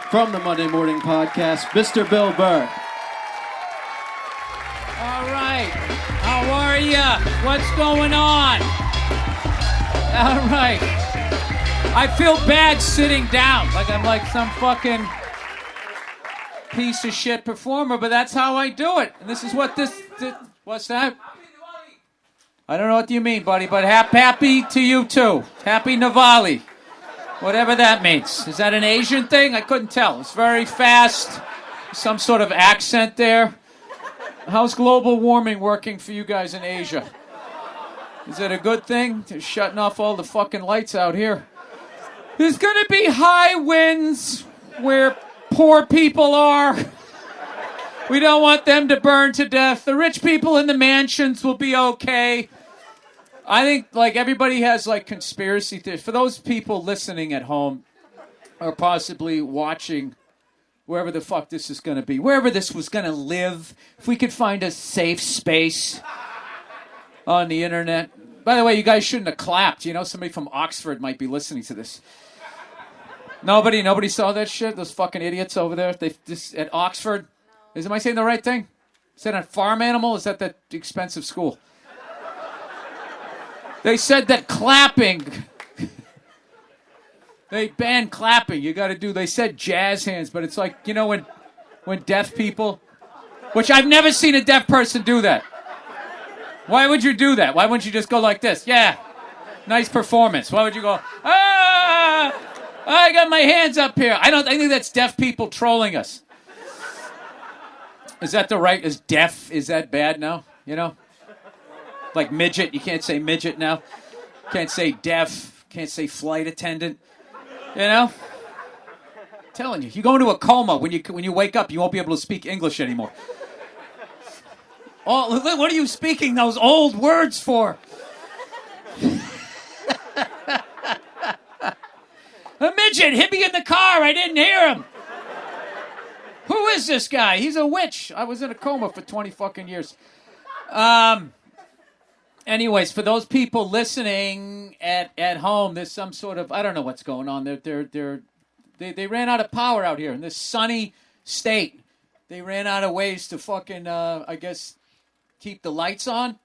From the Monday Morning Podcast, Mr. Bill Burr. All right. How are ya? What's going on? All right. I feel bad sitting down, like I'm like some fucking piece of shit performer, but that's how I do it. And this is what this what's that? I don't know what you mean, buddy, but happy to you too. Happy Diwali. Whatever that means. Is that an Asian thing? I couldn't tell. It's very fast. Some sort of accent there. How's global warming working for you guys in Asia? Is it a good thing? They're shutting off all the fucking lights out here. There's going to be high winds where poor people are. We don't want them to burn to death. The rich people in the mansions will be okay. I think, like, everybody has, like, conspiracy theories. For those people listening at home or possibly watching wherever the fuck this is going to be, wherever this was going to live, if we could find a safe space on the internet. By the way, you guys shouldn't have clapped. You know, somebody from Oxford might be listening to this. Nobody saw that shit? Those fucking idiots over there? At Oxford? Am I saying the right thing? Is that a farm animal? Is that the expensive school? They said that clapping, they banned clapping. You got to do, they said jazz hands, but it's like, you know, when deaf people, which I've never seen a deaf person do that. Why would you do that? Why wouldn't you just go like this? Yeah, nice performance. Why would you go, I got my hands up here. I think that's deaf people trolling us. Is that the right, is deaf, is that bad now? You know? Like midget, you can't say midget now. Can't say deaf, can't say flight attendant. You know? I'm telling you, you go into a coma, when you wake up, you won't be able to speak English anymore. Oh, what are you speaking those old words for? A midget hit me in the car, I didn't hear him. Who is this guy? He's a witch. I was in a coma for 20 fucking years. Anyways, for those people listening at home, there's some sort of, I don't know what's going on. They ran out of power out here in this sunny state. They ran out of ways to fucking, I guess, keep the lights on.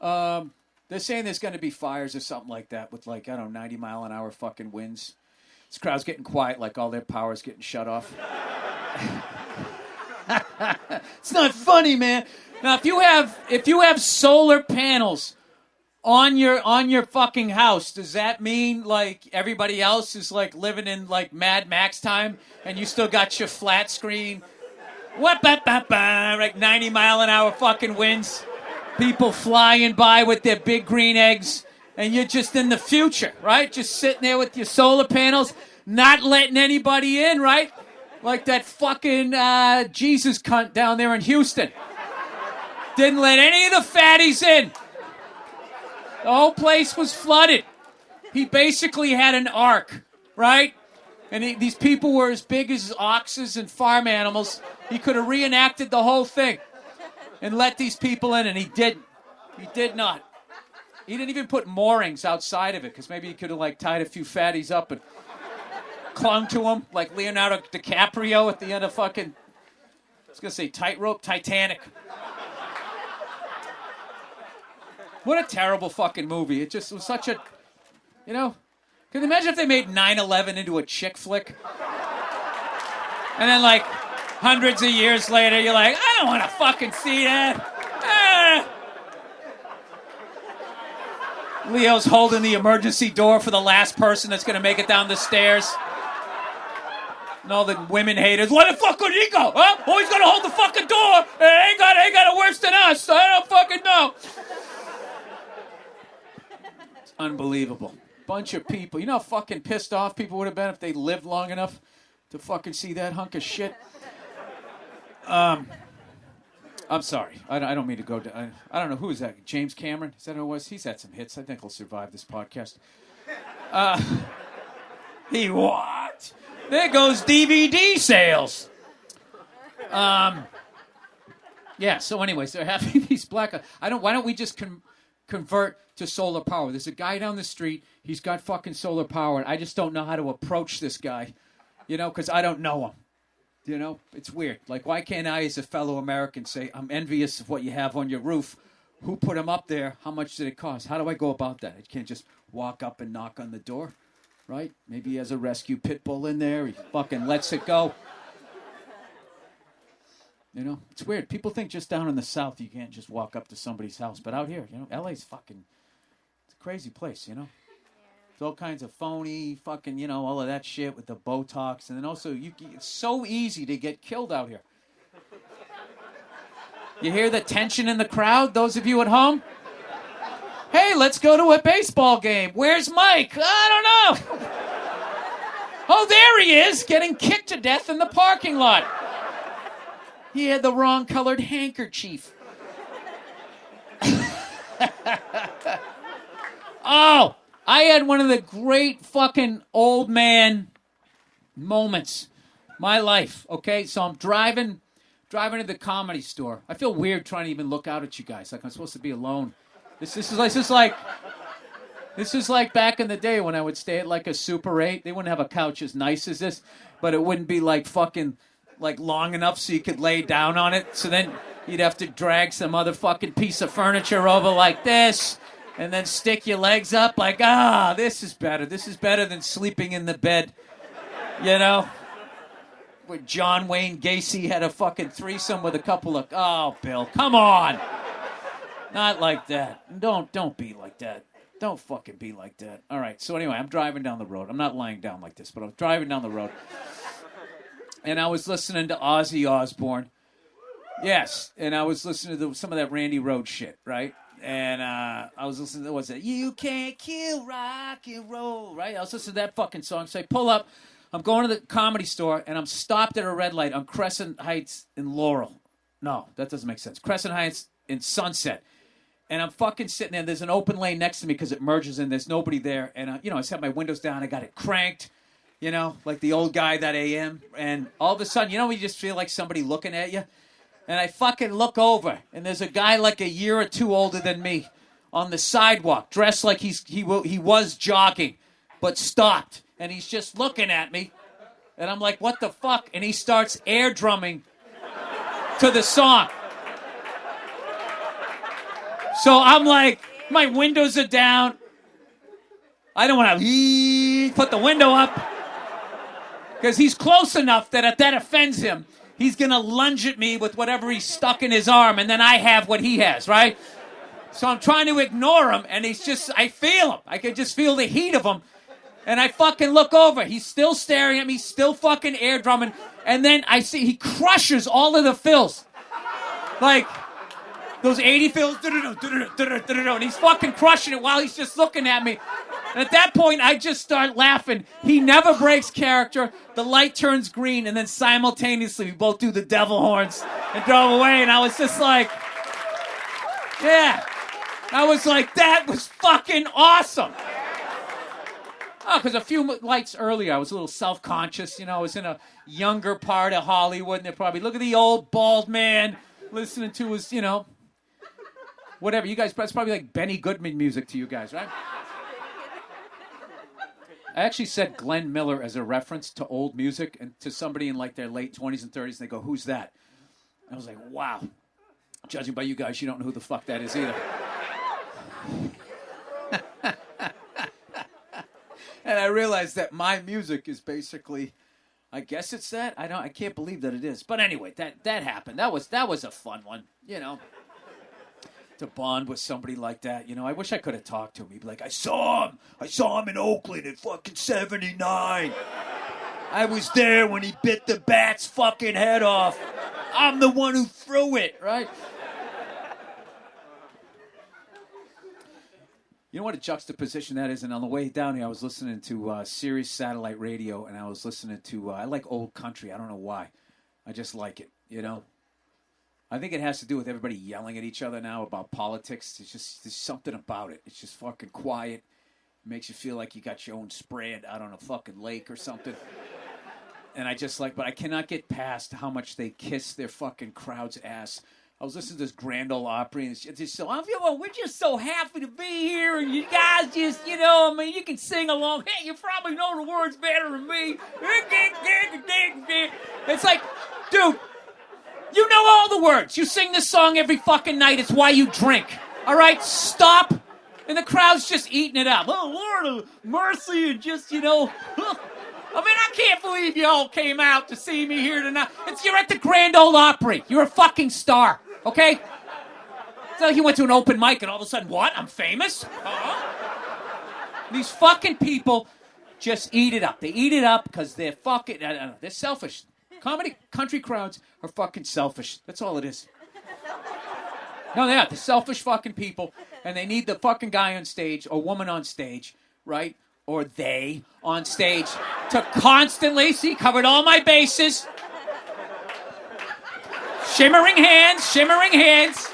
They're saying there's going to be fires or something like that with, like, I don't know, 90 mile an hour fucking winds. This crowd's getting quiet, like all their power's getting shut off. It's not funny, man. Now, if you have solar panels on your fucking house, does that mean like everybody else is like living in like Mad Max time, and you still got your flat screen? Like 90 mile an hour fucking winds, people flying by with their big green eggs, and you're just in the future, right? Just sitting there with your solar panels, not letting anybody in, right? Like that fucking Jesus cunt down there in Houston. Didn't let any of the fatties in. The whole place was flooded. He basically had an ark, right? And these people were as big as oxes and farm animals. He could have reenacted the whole thing and let these people in, and he didn't. He did not. He didn't even put moorings outside of it, because maybe he could have like tied a few fatties up and clung to them like Leonardo DiCaprio at the end of fucking, I was going to say Tightrope, Titanic. What a terrible fucking movie. It just was such a, you know, can you imagine if they made 9/11 into a chick flick? And then like hundreds of years later, you're like, I don't want to fucking see that. Leo's holding the emergency door for the last person that's going to make it down the stairs. And all the women haters, where the fuck could he go? Huh? Oh, he's going to hold the fucking door. Ain't got it worse than us. I don't fucking know. It's unbelievable. Bunch of people. You know how fucking pissed off people would have been if they lived long enough to fucking see that hunk of shit? I'm sorry. I don't mean to go down. I don't know. Who is that? James Cameron? Is that who it was? He's had some hits. I think he'll survive this podcast. He what? There goes DVD sales. Yeah, so anyways, they're having these black... why don't we just convert to solar power? There's a guy down the street. He's got fucking solar power. I just don't know how to approach this guy. You know, because I don't know them. You know, it's weird. Like, why can't I, as a fellow American, say, I'm envious of what you have on your roof. Who put them up there? How much did it cost? How do I go about that? I can't just walk up and knock on the door, right? Maybe he has a rescue pit bull in there. He fucking lets it go. You know, it's weird. People think just down in the South you can't just walk up to somebody's house. But out here, you know, LA's fucking, it's a crazy place, you know? It's all kinds of phony fucking, you know, all of that shit with the Botox. And then also, it's so easy to get killed out here. You hear the tension in the crowd, those of you at home? Hey, let's go to a baseball game. Where's Mike? I don't know. Oh, there he is, getting kicked to death in the parking lot. He had the wrong colored handkerchief. Oh, I had one of the great fucking old man moments. My life, okay? So I'm driving to the Comedy Store. I feel weird trying to even look out at you guys. Like I'm supposed to be alone. This is like back in the day when I would stay at like a Super 8. They wouldn't have a couch as nice as this, but it wouldn't be like fucking like long enough so you could lay down on it. So then you'd have to drag some other fucking piece of furniture over like this and then stick your legs up like, this is better. This is better than sleeping in the bed, you know? Where John Wayne Gacy had a fucking threesome with a couple of... Oh, Bill, come on. Not like that. Don't be like that. Don't fucking be like that. All right, so anyway, I'm driving down the road. I'm not lying down like this, but I'm driving down the road. And I was listening to Ozzy Osbourne. Yes, and I was listening to some of that Randy Rhoads shit, right? And I was listening to, what's that? You can't kill rock and roll, right? I was listening to that fucking song. So I pull up. I'm going to the Comedy Store, and I'm stopped at a red light on Crescent Heights in Laurel. No, that doesn't make sense. Crescent Heights in Sunset. And I'm fucking sitting there. There's an open lane next to me because it merges in. There's nobody there. And, I just have my windows down. I got it cranked, you know, like the old guy that I am. And all of a sudden, you just feel like somebody looking at you. And I fucking look over, and there's a guy like a year or two older than me on the sidewalk, dressed like he was jogging, but stopped. And he's just looking at me. And I'm like, what the fuck? And he starts air drumming to the song. So I'm like, my windows are down. I don't want to put the window up. Because he's close enough that if that offends him, he's going to lunge at me with whatever he's stuck in his arm. And then I have what he has, right? So I'm trying to ignore him. And I feel him. I can just feel the heat of him. And I fucking look over. He's still staring at me, still fucking air drumming. And then I see he crushes all of the fills. Like, those 80 fills. And he's fucking crushing it while he's just looking at me. And at that point, I just start laughing. He never breaks character. The light turns green. And then simultaneously, we both do the devil horns and drove away. And I was just like, yeah. I was like, that was fucking awesome. Oh, because a few lights earlier, I was a little self-conscious. I was in a younger part of Hollywood, and they're probably, look at the old bald man listening to his, whatever. You guys, that's probably like Benny Goodman music to you guys, right? I actually said Glenn Miller as a reference to old music and to somebody in like their late 20s and 30s, and they go, who's that? And I was like, wow. Judging by you guys, you don't know who the fuck that is either. And I realized that my music is basically, I guess it's that. I can't believe that it is. But anyway, that happened. That was a fun one, to bond with somebody like that. I wish I could have talked to him. He'd be like, I saw him in Oakland in fucking 79. I was there when he bit the bat's fucking head off. I'm the one who threw it, right? You know what a juxtaposition that is? And on the way down here, I was listening to Sirius Satellite Radio, and I was listening to, I like old country. I don't know why. I just like it, I think it has to do with everybody yelling at each other now about politics. There's something about it. It's just fucking quiet. It makes you feel like you got your own spread out on a fucking lake or something. And I just but I cannot get past how much they kiss their fucking crowd's ass I was listening to this Grand Ole Opry, and it's just so, we're just so happy to be here, and you guys just, you can sing along. Hey, you probably know the words better than me. It's like, dude, you know all the words. You sing this song every fucking night. It's why you drink. All right, stop. And the crowd's just eating it up. Oh, Lord of mercy, and just, I can't believe you all came out to see me here tonight. You're at the Grand Ole Opry. You're a fucking star. Okay? It's like you went to an open mic and all of a sudden, what? I'm famous? These fucking people just eat it up. They eat it up because they're fucking, they're selfish. Country crowds are fucking selfish. That's all it is. No, they are. They're selfish fucking people, and they need the fucking guy on stage or woman on stage, right? Or they on stage to constantly, see, covered all my bases. Shimmering hands.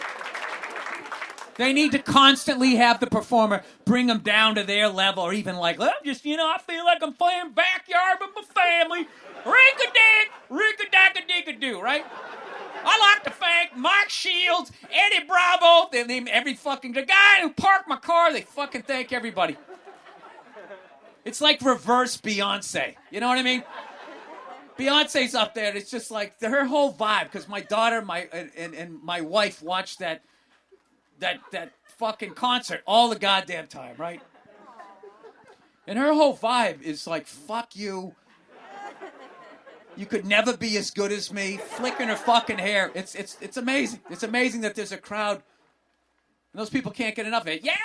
They need to constantly have the performer bring them down to their level, or even like, I feel like I'm playing backyard with my family. Rink-a-dink, right? I like to thank Mike Shields, Eddie Bravo, they name the guy who parked my car, they fucking thank everybody. It's like reverse Beyonce. You know what I mean? Beyonce's up there, and it's just like her whole vibe. Because my daughter, and my wife watched that fucking concert all the goddamn time, right? And her whole vibe is like, fuck you. You could never be as good as me. Flicking her fucking hair. It's amazing. It's amazing that there's a crowd, and those people can't get enough of it. Yes,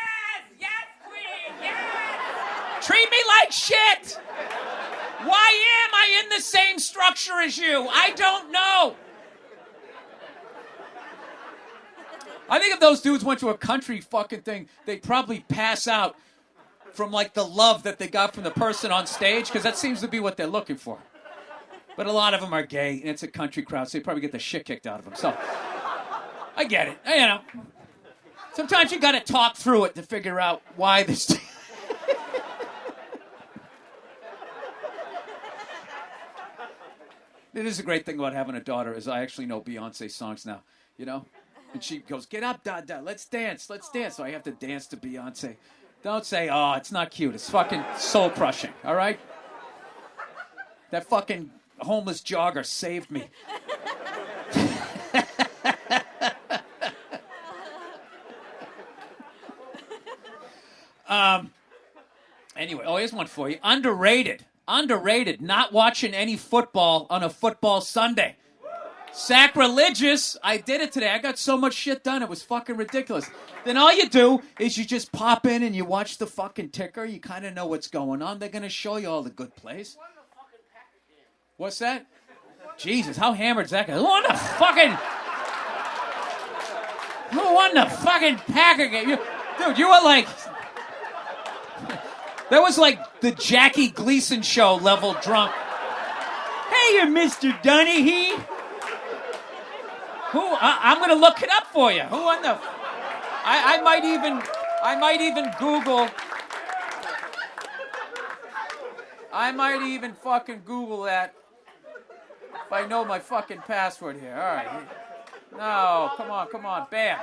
queen, yes. Treat me like shit. Why am I in the same structure as you? I don't know. I think if those dudes went to a country fucking thing, they'd probably pass out from like the love that they got from the person on stage, because that seems to be what they're looking for. But a lot of them are gay, and it's a country crowd, so they probably get the shit kicked out of them. So, I get it. Sometimes you got to talk through it to figure out why this... It is a great thing about having a daughter, is I actually know Beyonce songs now, And she goes, get up, Dada, let's dance. So I have to dance to Beyonce. Don't say, oh, it's not cute. It's fucking soul-crushing, all right? That fucking homeless jogger saved me. Anyway, here's one for you. Underrated, not watching any football on a football Sunday. Sacrilegious. I did it today. I got so much shit done. It was fucking ridiculous. Then all you do is you just pop in and you watch the fucking ticker. You kind of know what's going on. They're going to show you all the good plays. What's that? Jesus, how hammered is that guy? Who won the fucking Packer game? Dude, you were like... That was like the Jackie Gleason show level drunk. Hey, you Mr. Dunleavy. I'm going to look it up for you. Who won the... I might even Google... I might even fucking Google that. If I know my fucking password here. All right. No, come on. Bam.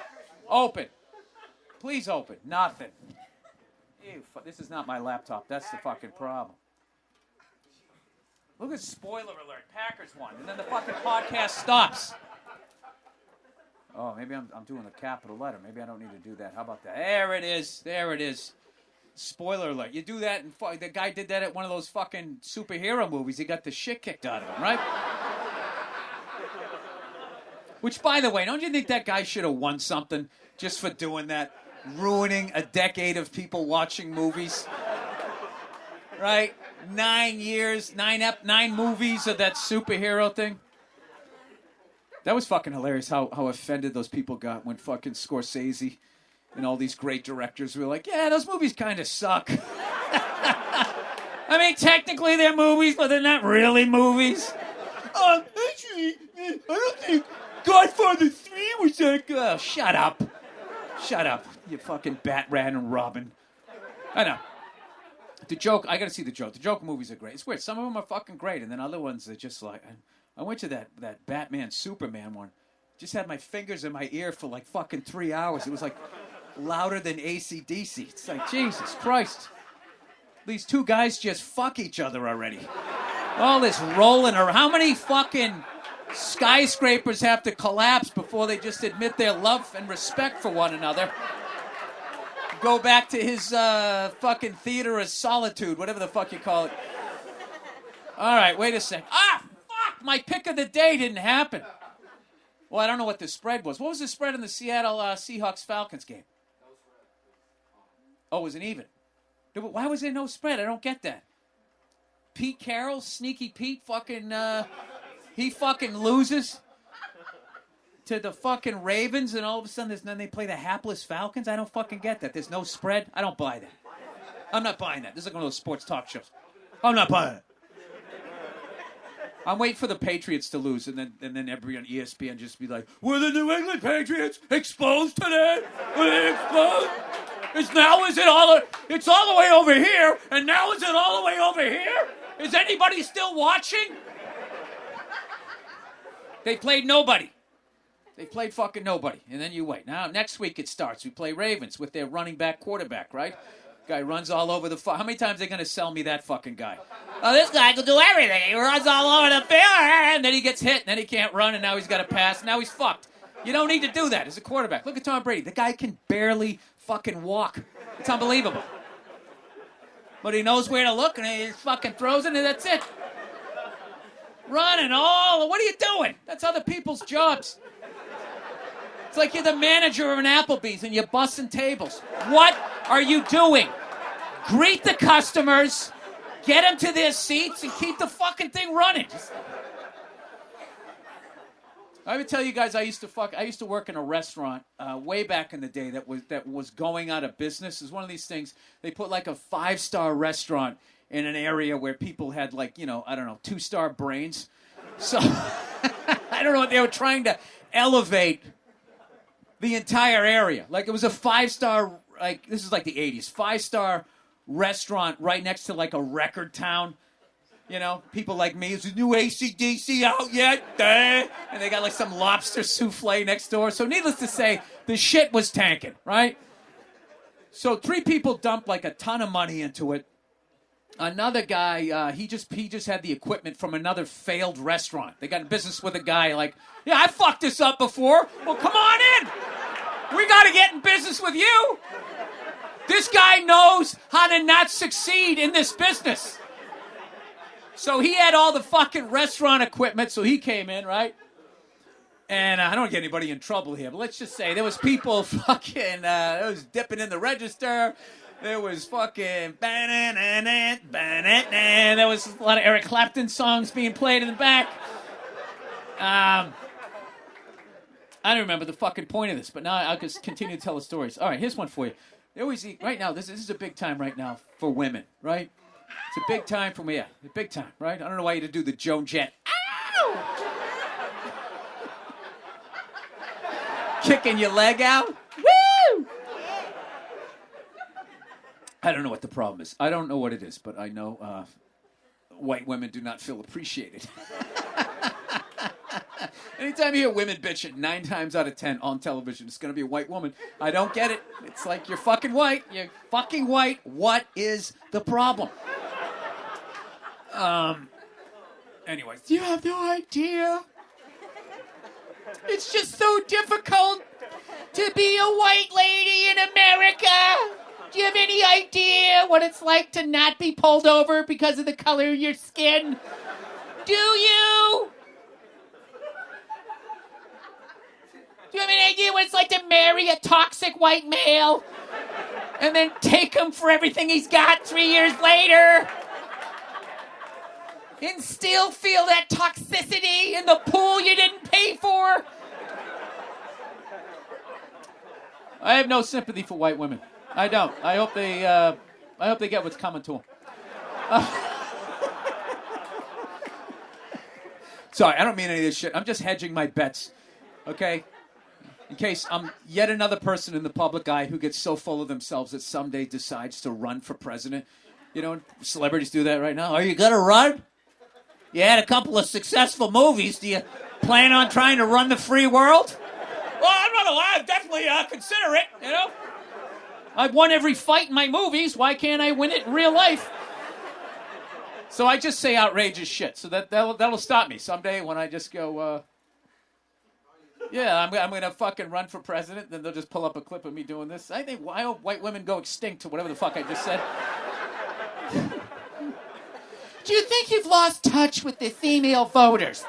Open. Please open. Nothing. Ew, this is not my laptop. That's the fucking problem. Look at spoiler alert. Packers won. And then the fucking podcast stops. Oh, maybe I'm doing a capital letter. Maybe I don't need to do that. How about that? There it is. Spoiler alert. You do that, and the guy did that at one of those fucking superhero movies. He got the shit kicked out of him, right? Which, by the way, don't you think that guy should have won something just for doing that? Ruining a decade of people watching movies. Right? 9 years, nine movies of that superhero thing. That was fucking hilarious how offended those people got when fucking Scorsese and all these great directors were like, yeah, those movies kind of suck. I mean, technically they're movies, but they're not really movies. Actually, I don't think Godfather 3 was that good. Oh, shut up, you fucking Batman and Robin. I know. The joke, I gotta see the joke. The joke movies are great. It's weird. Some of them are fucking great, and then other ones are just like... I went to that Batman Superman one. Just had my fingers in my ear for like fucking 3 hours. It was like louder than AC/DC. It's like, Jesus Christ. These two guys just fuck each other already. All this rolling around. How many fucking skyscrapers have to collapse before they just admit their love and respect for one another? Go back to his fucking theater of solitude, whatever the fuck you call it. All right, wait a sec. Ah, fuck! My pick of the day didn't happen. Well, I don't know what the spread was. What was the spread in the Seattle Seahawks-Falcons game? Oh, it was an even. Why was there no spread? I don't get that. Pete Carroll, Sneaky Pete, fucking, he fucking loses to the fucking Ravens, and all of a sudden then they play the hapless Falcons? I don't fucking get that. There's no spread. I don't buy that. I'm not buying that. This is like one of those sports talk shows. I'm not buying it. I'm waiting for the Patriots to lose, and then everybody on ESPN just be like, "Were the New England Patriots exposed today? Were they exposed? It's all the way over here, and now is it all the way over here? Is anybody still watching?" They played nobody. They played fucking nobody, and then you wait. Now, next week it starts. We play Ravens with their running back quarterback, right? Guy runs all over the... How many times are they going to sell me that fucking guy? Oh, this guy can do everything. He runs all over the field, and then he gets hit, and then he can't run, and now he's got to pass, and now he's fucked. You don't need to do that as a quarterback. Look at Tom Brady. The guy can barely fucking walk. It's unbelievable. But he knows where to look, and he fucking throws it, and that's it. Running all... What are you doing? That's other people's jobs. It's like you're the manager of an Applebee's and you're bussing tables. What are you doing? Greet the customers, get them to their seats, and keep the fucking thing running. I would tell you guys, I used to work in a restaurant way back in the day that was going out of business. It's one of these things. They put like a 5-star restaurant in an area where people had like, 2-star brains. So I don't know what they were trying to elevate the entire area. Like it was a 5-star, like this is like the 80s, 5-star restaurant right next to like a record town. You know, people like me, is the new AC/DC out yet? And they got like some lobster souffle next door. So needless to say, the shit was tanking, right? So 3 people dumped like a ton of money into it. Another guy, he just had the equipment from another failed restaurant. They got in business with a guy like, yeah, I fucked this up before. Well, come on in. We got to get in business with you. This guy knows how to not succeed in this business. So he had all the fucking restaurant equipment, so he came in, right? And I don't want to get anybody in trouble here, but let's just say there was people fucking, there was dipping in the register. There was fucking there was a lot of Eric Clapton songs being played in the back. I don't remember the fucking point of this, but now I'll just continue to tell the stories. All right, here's one for you. They always eat, right now, this is a big time right now for women, right? It's a big time for me, yeah, a big time, right? I don't know why you to do the Joan Jett. Ow! Kicking your leg out. Woo! I don't know what the problem is. I don't know what it is, but I know white women do not feel appreciated. Anytime you hear women bitching, 9 times out of 10 on television, it's going to be a white woman. I don't get it. It's like, you're fucking white. You're fucking white. What is the problem? Anyways, you have no idea. It's just so difficult to be a white lady in America. Do you have any idea what it's like to not be pulled over because of the color of your skin? Do you? Do you have any idea what it's like to marry a toxic white male and then take him for everything he's got 3 years later? And still feel that toxicity in the pool you didn't pay for? I have no sympathy for white women. I don't. I hope they get what's coming to them. Sorry, I don't mean any of this shit. I'm just hedging my bets, okay? In case I'm yet another person in the public eye who gets so full of themselves that someday decides to run for president. You know, celebrities do that right now. Are you gonna run? You had a couple of successful movies. Do you Plan on trying to run the free world? Well, I'm not alive. Definitely consider it, you know? I've won every fight in my movies. Why can't I win it in real life? So I just say outrageous shit. So that'll stop me someday when I just go, yeah, I'm going to fucking run for president. Then they'll just pull up a clip of me doing this. I think, why don't white women go extinct or whatever the fuck I just said? Do you think you've lost touch with the female voters?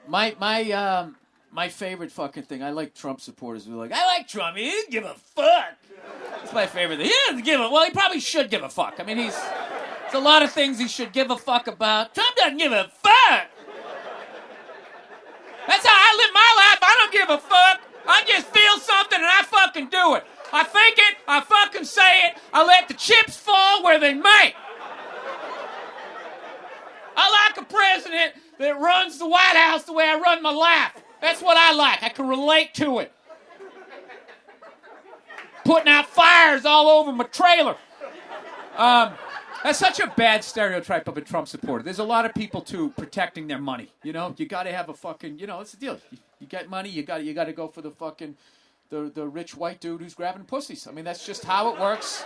My favorite fucking thing, I like Trump supporters who are like, I like Trump, he doesn't give a fuck. That's my favorite thing. He doesn't give a, well, he probably should give a fuck. I mean, there's a lot of things he should give a fuck about. Trump doesn't give a fuck. That's how I live my life. I don't give a fuck. I just feel something and I fucking do it. I think it, I fucking say it, I let the chips fall where they may. I like a president that runs the White House the way I run my life. That's what I like. I can relate to it. Putting out fires all over my trailer. That's such a bad stereotype of a Trump supporter. There's a lot of people, too, protecting their money. You know, you got to have a fucking, you know, it's the deal. You get money, you got to go for the fucking, the rich white dude who's grabbing pussies. I mean, that's just how it works.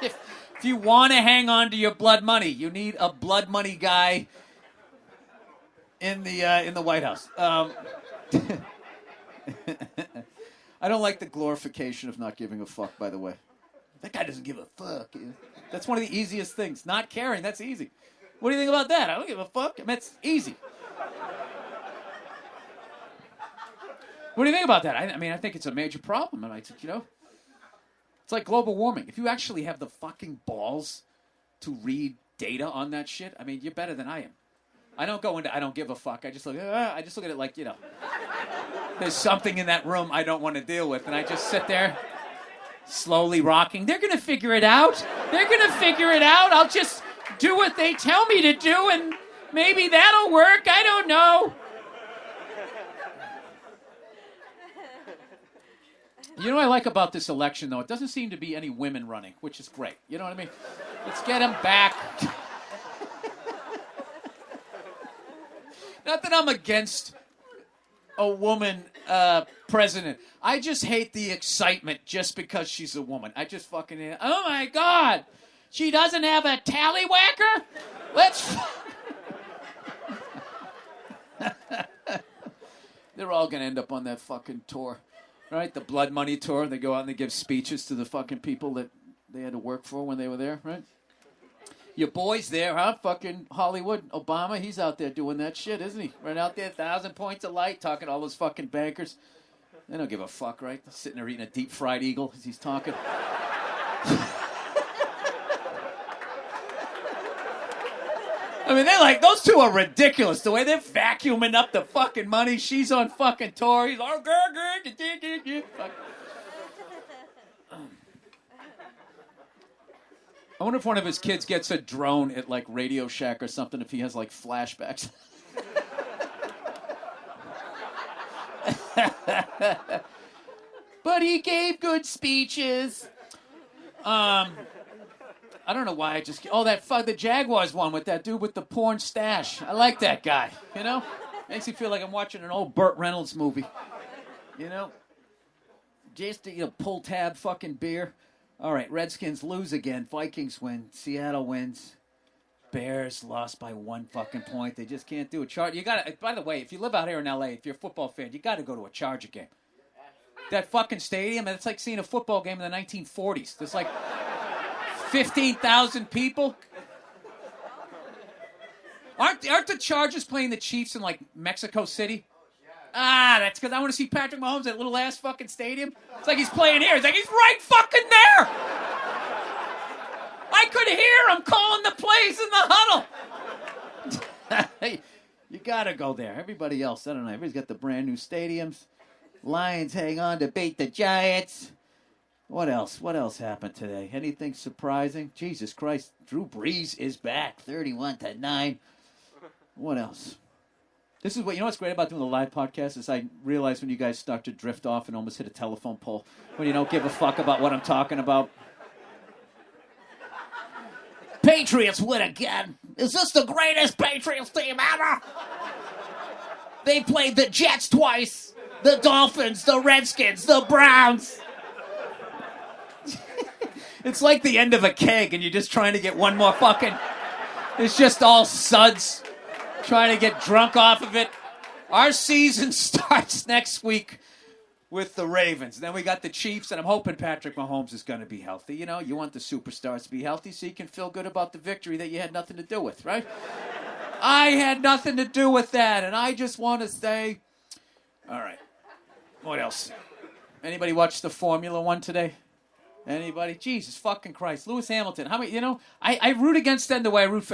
If you want to hang on to your blood money, you need a blood money guy in the White House. I don't like the glorification of not giving a fuck, by the way. That guy doesn't give a fuck. That's one of the easiest things. Not caring, that's easy. What do you think about that? I don't give a fuck. I mean, that's easy. What do you think about that? I mean, I think it's a major problem. And I think, you know, it's like global warming. If you actually have the fucking balls to read data on that shit, I mean, you're better than I am. I don't go into I don't give a fuck. I just look at it like, you know, there's something in that room I don't want to deal with, and I just sit there slowly rocking. They're going to figure it out. They're going to figure it out. I'll just do what they tell me to do, and maybe that'll work. I don't know. You know what I like about this election, though? It doesn't seem to be any women running, which is great. You know what I mean? Let's get them back. Not that I'm against a woman president. I just hate the excitement just because she's a woman. I just fucking, oh my God, she doesn't have a tallywhacker? Let's... They're all going to end up on that fucking tour. Right, the blood money tour. They go out and they give speeches to the fucking people that they had to work for when they were there, right? Your boy's there, huh? Fucking Hollywood. Obama, he's out there doing that shit, isn't he? Right out there, 1,000 points of light, talking to all those fucking bankers. They don't give a fuck, right? Sitting there eating a deep-fried eagle as he's talking. I mean, they're like, those two are ridiculous. The way they're vacuuming up the fucking money. She's on fucking tour. He's like, I wonder if one of his kids gets a drone at, like, Radio Shack or something, if he has, like, flashbacks. But he gave good speeches. I don't know why I just... Oh, the Jaguars one with that dude with the porn stash. I like that guy, you know? Makes me feel like I'm watching an old Burt Reynolds movie. You know? Just, you know, pull tab fucking beer. All right, Redskins lose again. Vikings win. Seattle wins. Bears lost by 1 fucking point. They just can't do it. You gotta... By the way, if you live out here in L.A., if you're a football fan, you gotta go to a Charger game. That fucking stadium, it's like seeing a football game in the 1940s. There's like... 15,000 people? Aren't the Chargers playing the Chiefs in, like, Mexico City? Ah, that's because I want to see Patrick Mahomes at that little ass fucking stadium. It's like he's playing here. It's like he's right fucking there. I could hear him calling the plays in the huddle. Hey, you gotta go there. Everybody else, I don't know. Everybody's got the brand new stadiums. Lions hang on to beat the Giants. What else? What else happened today? Anything surprising? Jesus Christ. Drew Brees is back. 31-9. What else? This is what, you know what's great about doing the live podcast is I realize when you guys start to drift off and almost hit a telephone pole. When you don't give a fuck about what I'm talking about. Patriots win again. Is this the greatest Patriots team ever? They played the Jets twice, the Dolphins, the Redskins, the Browns. It's like the end of a keg and you're just trying to get one more fucking... It's just all suds trying to get drunk off of it. Our season starts next week with the Ravens. Then we got the Chiefs, and I'm hoping Patrick Mahomes is going to be healthy. You know, you want the superstars to be healthy so you can feel good about the victory that you had nothing to do with, right? I had nothing to do with that, and I just want to say, all right, what else? Anybody watch the Formula One today? Anybody? Jesus fucking Christ. Lewis Hamilton. How many, you know, I root against them the way I root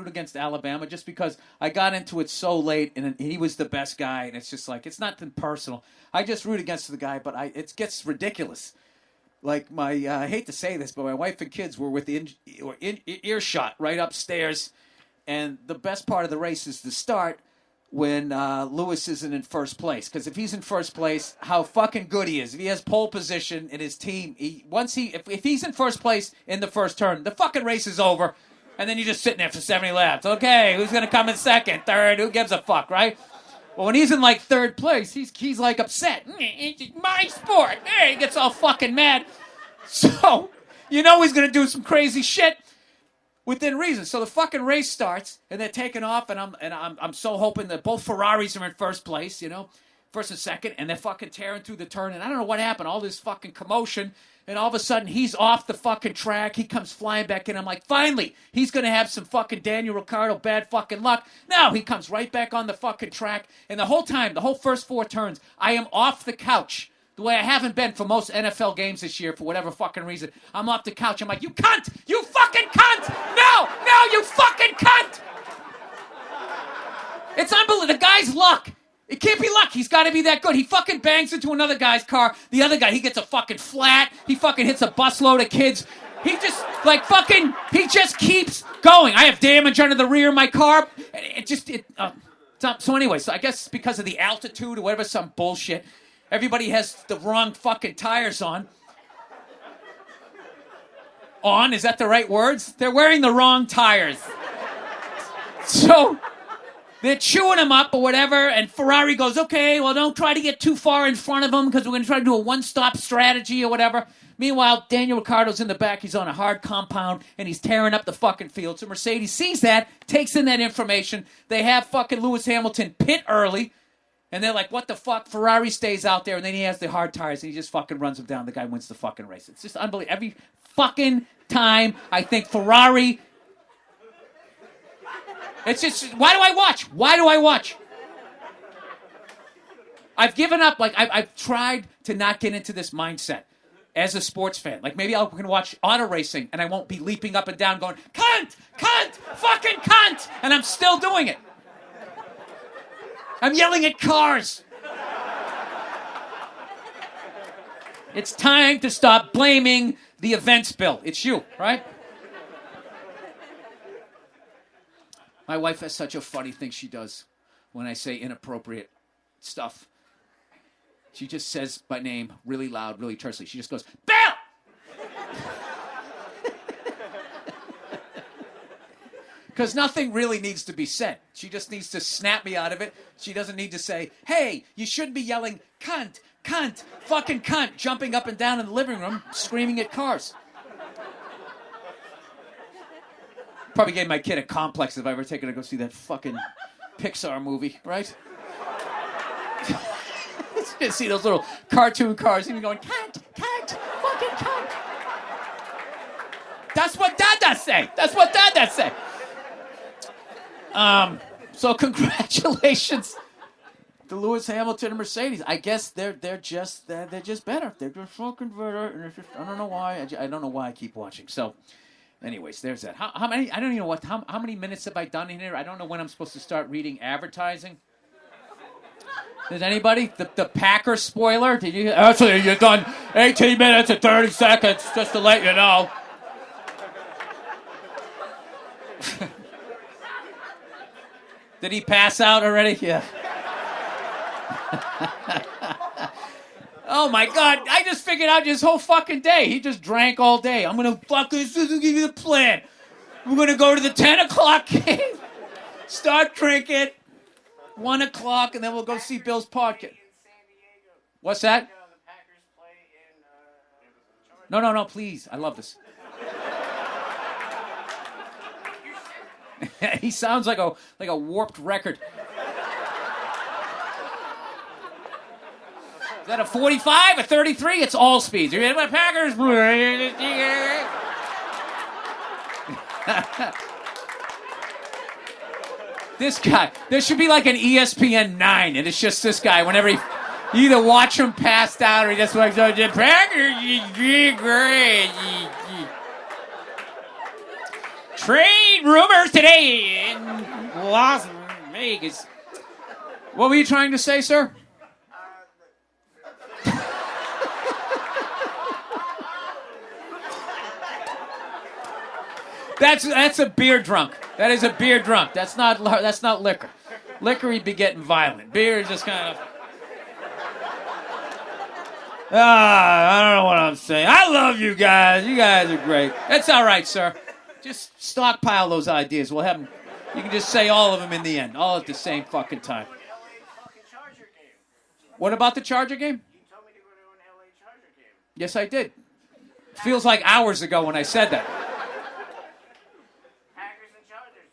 against Alabama just because I got into it so late and he was the best guy and it's just like, it's nothing personal. I just root against the guy, but it gets ridiculous. Like I hate to say this, but my wife and kids were within earshot right upstairs. And the best part of the race is the start when Lewis isn't in first place. Because if he's in first place, how fucking good he is. If he has pole position in his team, if he's in first place in the first turn, the fucking race is over. And then you're just sitting there for 70 laps. Okay, who's going to come in second, third? Who gives a fuck, right? Well, when he's in, like, third place, he's like, upset. It's my sport. He gets all fucking mad. So, you know he's going to do some crazy shit. Within reason. So the fucking race starts, and they're taking off, and I'm so hoping that both Ferraris are in first place, you know, first and second, and they're fucking tearing through the turn, and I don't know what happened, all this fucking commotion, and all of a sudden he's off the fucking track, he comes flying back in, I'm like, finally, he's gonna have some fucking Daniel Ricciardo bad fucking luck. No, he comes right back on the fucking track, and the whole time, the whole first 4 turns, I am off the couch. The way I haven't been for most NFL games this year for whatever fucking reason. I'm off the couch. I'm like, you cunt! You fucking cunt! No, you fucking cunt! It's unbelievable. The guy's luck. It can't be luck. He's got to be that good. He fucking bangs into another guy's car. The other guy, he gets a fucking flat. He fucking hits a busload of kids. He just, he just keeps going. I have damage under the rear of my car. So anyway, so I guess because of the altitude or whatever, some bullshit. Everybody has the wrong fucking tires on. On? Is that the right words? They're wearing the wrong tires. So they're chewing them up or whatever, and Ferrari goes, okay, well, don't try to get too far in front of them because we're going to try to do a one-stop strategy or whatever. Meanwhile, Daniel Ricciardo's in the back. He's on a hard compound, and he's tearing up the fucking field. So Mercedes sees that, takes in that information. They have fucking Lewis Hamilton pit early. And they're like, what the fuck? Ferrari stays out there, and then he has the hard tires, and he just fucking runs them down. The guy wins the fucking race. It's just unbelievable. Every fucking time I think Ferrari... It's just... Why do I watch? I've given up. I've tried to not get into this mindset as a sports fan. Like, maybe I can watch auto racing, and I won't be leaping up and down going, cunt, fucking cunt! And I'm still doing it. I'm yelling at cars. It's time to stop blaming the events bill. It's you, right? My wife has such a funny thing she does when I say inappropriate stuff. She just says my name really loud, really tersely. She just goes, Bill! Because nothing really needs to be said. She just needs to snap me out of it. She doesn't need to say, hey, you shouldn't be yelling, cunt, fucking cunt, jumping up and down in the living room, screaming at cars. Probably gave my kid a complex if I ever taken her to go see that fucking Pixar movie, right? You see those little cartoon cars even going, cunt, fucking cunt. That's what Dada say. So congratulations to Lewis Hamilton and Mercedes. I guess they're just better. They're just fucking better. And it's just, I don't know why. I don't know why I keep watching. So, anyways, there's that. How many? I don't even know how many minutes have I done in here? I don't know when I'm supposed to start reading advertising. Did anybody? The Packer spoiler? Did you? Actually, you've done 18 minutes and 30 seconds. Just to let you know. Did he pass out already? Yeah. Oh my God, I just figured out his whole fucking day. He just drank all day. I'm gonna fucking give you the plan. We're going to go to the 10 o'clock game, start drinking, 1 o'clock, and then we'll go see Bill's podcast. What's that? No, please. I love this. He sounds like a warped record. Is that a 45, a 33? It's all speeds. You're my Packers. This guy. There should be like an ESPN 9, and it's just this guy. Whenever you either watch him passed out, or he just like, "Oh, the Packers, great." Trade rumors today in Las Vegas. What were you trying to say, sir? That's a beer drunk. That is a beer drunk. That's not liquor. Liquor, he'd be getting violent. Beer is just kind of. I don't know what I'm saying. I love you guys. You guys are great. That's all right, sir. Just stockpile those ideas. We'll have them. You can just say all of them in the end, all at the same fucking time. What about the Charger game? You told me to go to an LA Charger game. Yes, I did. Feels like hours ago when I said that. Packers and Chargers.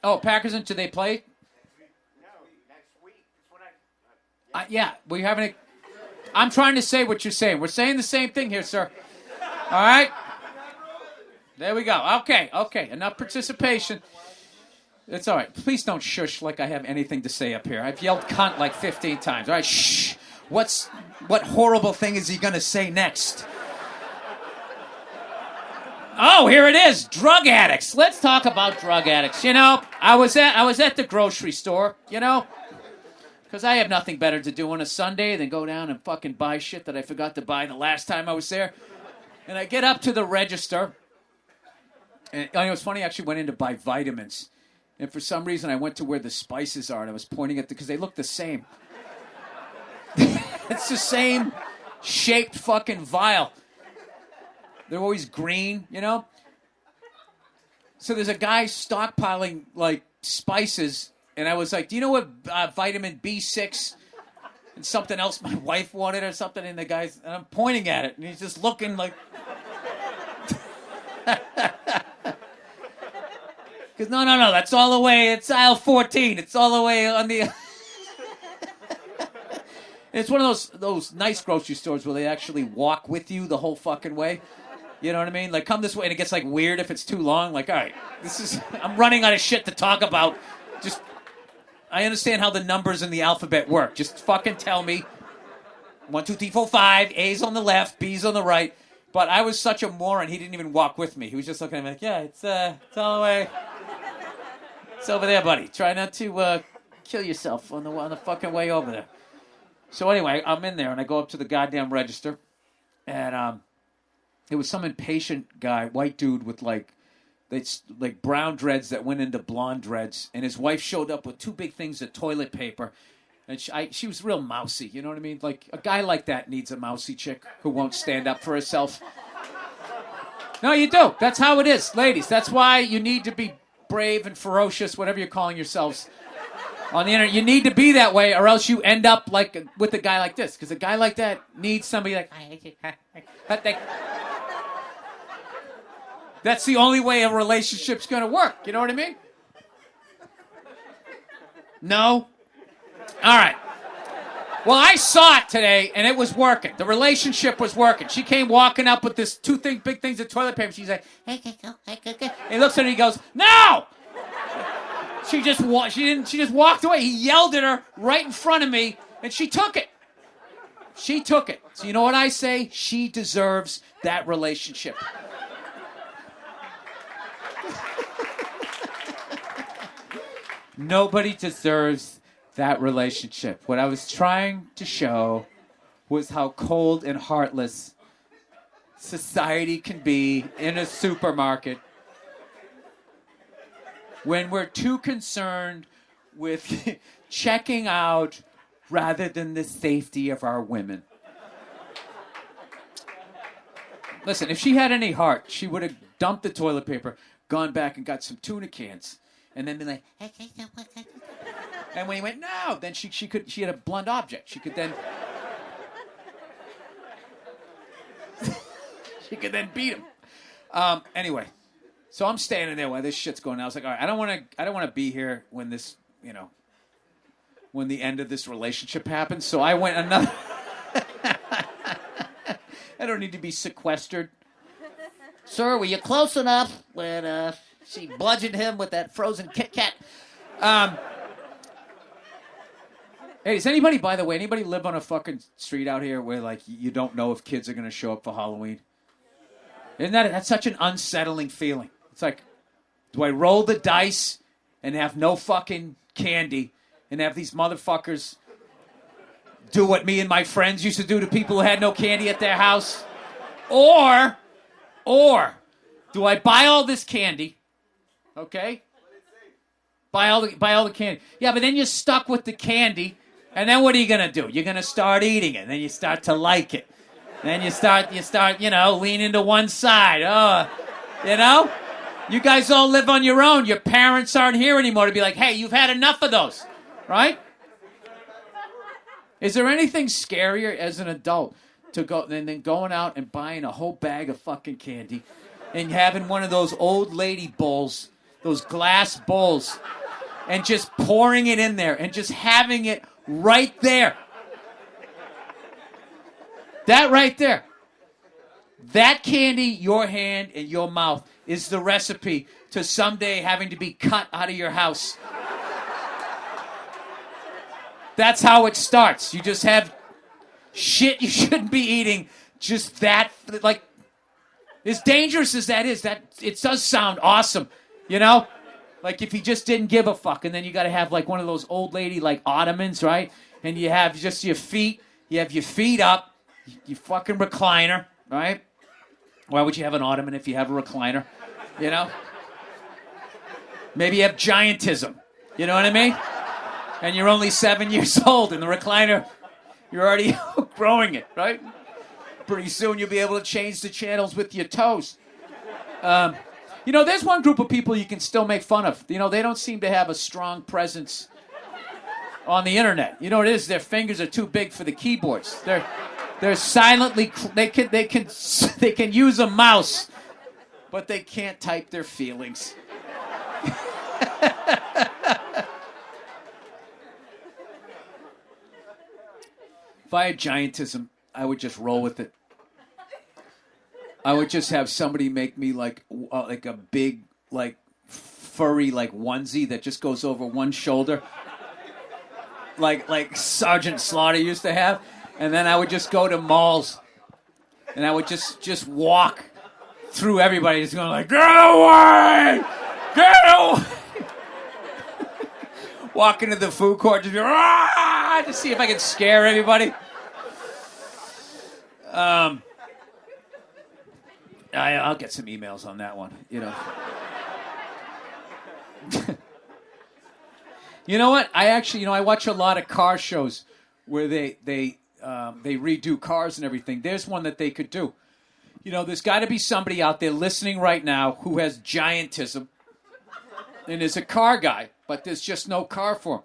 Oh, Packers and do they play? No, next week. That's what yeah, we're having a. I'm trying to say what you're saying. We're saying the same thing here, sir. All right. There we go. Okay. Enough participation. It's all right. Please don't shush like I have anything to say up here. I've yelled cunt like 15 times. All right, shh. What horrible thing is he going to say next? Oh, here it is. Drug addicts. Let's talk about drug addicts. You know, I was at the grocery store, you know, because I have nothing better to do on a Sunday than go down and fucking buy shit that I forgot to buy the last time I was there. And I get up to the register. And you know, it was funny, I actually went in to buy vitamins. And for some reason, I went to where the spices are, and I was pointing at because they look the same. It's the same shaped fucking vial. They're always green, you know? So there's a guy stockpiling, like, spices, and I was like, do you know what vitamin B6 and something else my wife wanted or something? And the guy's, and I'm pointing at it, and he's just looking like... Because no, that's all the way. It's aisle 14. It's all the way on the. It's one of those nice grocery stores where they actually walk with you the whole fucking way. You know what I mean? Like, come this way, and it gets like weird if it's too long. Like, all right, I'm running out of shit to talk about. Just, I understand how the numbers in the alphabet work. Just fucking tell me. 1, 2, 3, 4, 5. A's on the left, B's on the right. But I was such a moron. He didn't even walk with me. He was just looking at me like, yeah, it's all the way. It's over there, buddy. Try not to kill yourself on the fucking way over there. So anyway, I'm in there, and I go up to the goddamn register, and it was some impatient guy, white dude with like brown dreads that went into blonde dreads, and his wife showed up with 2 big things of toilet paper, and she was real mousy. You know what I mean? Like a guy like that needs a mousy chick who won't stand up for herself. No, you do. That's how it is, ladies. That's why you need to be brave and ferocious, whatever you're calling yourselves on the internet. You need to be that way, or else you end up like with a guy like this. Because a guy like that needs somebody like. That's the only way a relationship's going to work. You know what I mean? No? All right. Well, I saw it today, and it was working. The relationship was working. She came walking up with this 2 big things of toilet paper. She's like, hey. He looks at her, he goes, no! She just walked away. He yelled at her right in front of me, and she took it. She took it. So you know what I say? She deserves that relationship. Nobody deserves that relationship. What I was trying to show was how cold and heartless society can be in a supermarket when we're too concerned with checking out rather than the safety of our women. Listen, if she had any heart, she would have dumped the toilet paper, gone back and got some tuna cans, and then been like, and when he went, no, then she had a blunt object. She could then beat him. Anyway, so I'm standing there while this shit's going on. I was like, all right, I don't want to be here when this, when the end of this relationship happens. So I went another. I don't need to be sequestered. Sir, were you close enough when she bludgeoned him with that frozen Kit Kat? Hey, does anybody, by the way, live on a fucking street out here where, like, you don't know if kids are going to show up for Halloween? That's such an unsettling feeling. It's like, do I roll the dice and have no fucking candy and have these motherfuckers do what me and my friends used to do to people who had no candy at their house? Or do I buy all this candy, okay? Buy all the candy. Yeah, but then you're stuck with the candy, and then what are you going to do? You're going to start eating it, and then you start to like it. Then you start, leaning to one side. You guys all live on your own. Your parents aren't here anymore to be like, hey, you've had enough of those, right? Is there anything scarier as an adult to go and then going out and buying a whole bag of fucking candy and having one of those old lady bowls, those glass bowls, and just pouring it in there and just having it right there? That right there. That candy, your hand and your mouth, is the recipe to someday having to be cut out of your house. That's how it starts. You just have shit you shouldn't be eating. Just that, like, as dangerous as that is, that it does sound awesome, Like if you just didn't give a fuck, and then you got to have like one of those old lady like ottomans, right? And you have just your feet. You have your feet up. You fucking recliner, right? Why would you have an ottoman if you have a recliner? Maybe you have giantism. You know what I mean? And you're only 7 years old, and the recliner, you're already growing it, right? Pretty soon you'll be able to change the channels with your toes. There's one group of people you can still make fun of. They don't seem to have a strong presence on the internet. You know what it is? Their fingers are too big for the keyboards. They're silently, they can use a mouse, but they can't type their feelings. If I had giantism, I would just roll with it. I would just have somebody make me like a big, like, furry, like, onesie that just goes over one shoulder, like Sergeant Slaughter used to have, and then I would just go to malls, and I would just walk through everybody, just going like, get away, get away. Walk into the food court, just to see if I could scare everybody. I'll get some emails on that one, You know what? I watch a lot of car shows where they redo cars and everything. There's one that they could do. There's got to be somebody out there listening right now who has giantism and is a car guy, but there's just no car for him.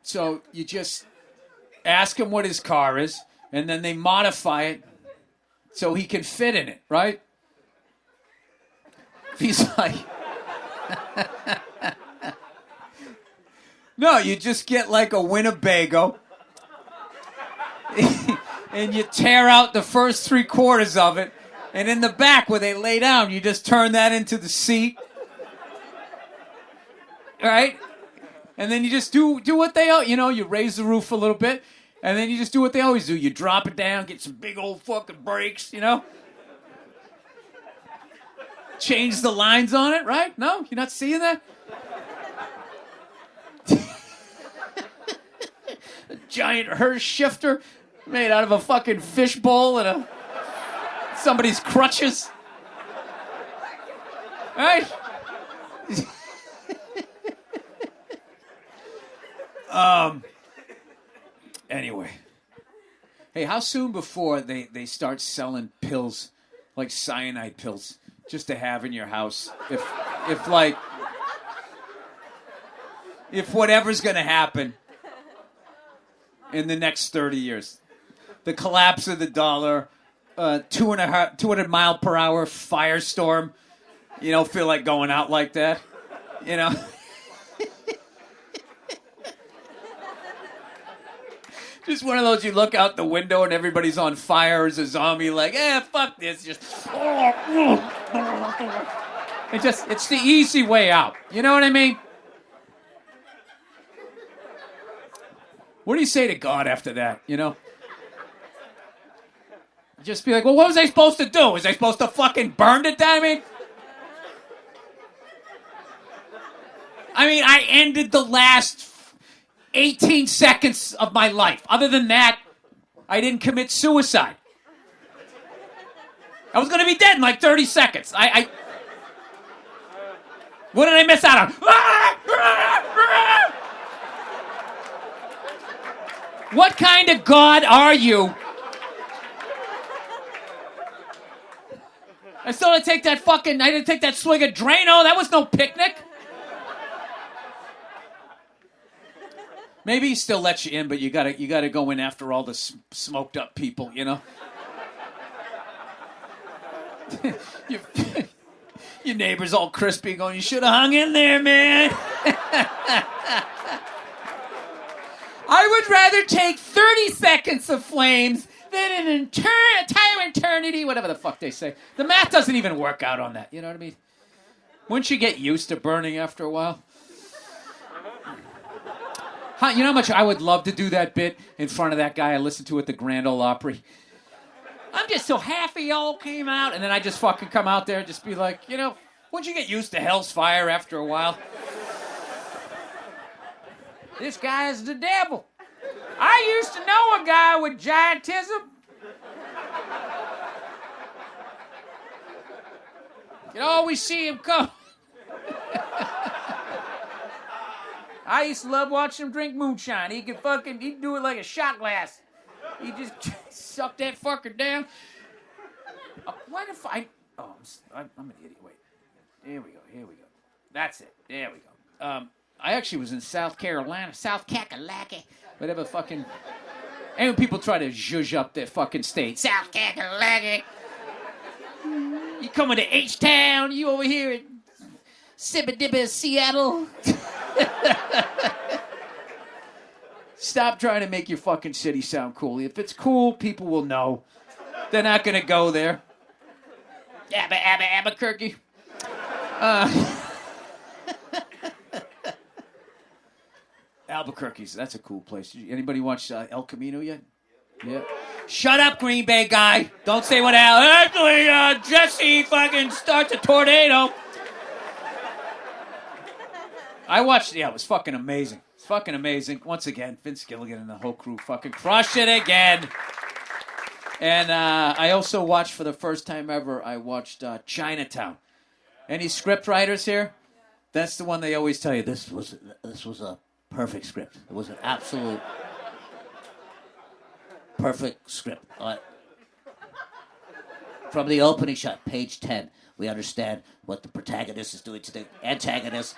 So you just ask him what his car is, and then they modify it so he can fit in it, right? He's like... No, you just get like a Winnebago, and you tear out the first 3/4 of it, and in the back where they lay down, you just turn that into the seat, right? And then you just do what they, you raise the roof a little bit, and then you just do what they always do. You drop it down, get some big old fucking brakes, Change the lines on it, right? No? You're not seeing that? A giant Hirsch shifter made out of a fucking fishbowl and somebody's crutches. Right? Anyway. Hey, how soon before they start selling pills, like cyanide pills, just to have in your house? if whatever's gonna happen in the next 30 years, the collapse of the dollar, 200 mile per hour firestorm, you don't feel like going out like that, you know? Just one of those you look out the window and everybody's on fire as a zombie, like, fuck this. Just, it's the easy way out. You know what I mean? What do you say to God after that, you know? Just be like, well, what was I supposed to do? Was I supposed to fucking burn to death? I mean, I ended the last 18 seconds of my life. Other than that, I didn't commit suicide. I was going to be dead in like 30 seconds. What did I miss out on? What kind of God are you? I still didn't take that swig of Drano. That was no picnic. Maybe he still lets you in, but you gotta go in after all the smoked up people, you know? Your neighbor's all crispy going, you should have hung in there, man. I would rather take 30 seconds of flames than an entire eternity, whatever the fuck they say. The math doesn't even work out on that, you know what I mean? Wouldn't you get used to burning after a while? You know how much I would love to do that bit in front of that guy I listened to at the Grand Ole Opry? I'm just so happy y'all came out, and then I just fucking come out there and just be like, you know, wouldn't you get used to Hellfire after a while? This guy is the devil. I used to know a guy with Giantism. You can always see him come. I used to love watching him drink moonshine. He'd do it like a shot glass. He'd just suck that fucker down. I'm an idiot. Wait. Here we go. That's it. There we go. I actually was in South Carolina, South Kakalaki, whatever fucking. And when people try to zhuzh up their fucking state, South Kakalaki. You coming to H-Town, you over here in Sibba-Dibba, Seattle. Stop trying to make your fucking city sound cool. If it's cool, people will know. They're not going to go there. Albuquerque. Albuquerque's, that's a cool place. Anybody watch El Camino yet? Yeah. Shut up, Green Bay guy. Don't say what actually, Jesse fucking starts a tornado. I watched, it was fucking amazing. It's fucking amazing. Once again, Vince Gilligan and the whole crew fucking crushed it again. And I also watched, for the first time ever, I watched Chinatown. Any script writers here? That's the one they always tell you, this was a perfect script. It was an absolute perfect script. From the opening shot, page 10, we understand what the protagonist is doing to the antagonist.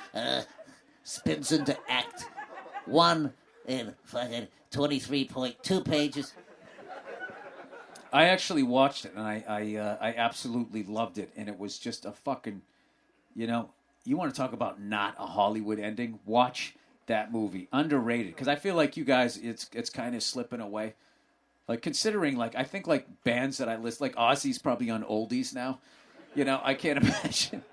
Spins into act 1 in fucking 23.2 pages. I actually watched it, and I absolutely loved it, and it was just a fucking, you know, you want to talk about not a Hollywood ending? Watch that movie. Underrated, because I feel like you guys, it's kind of slipping away. Like, considering, like, I think, like, bands that I list, like, Ozzy's probably on oldies now. You know, I can't imagine.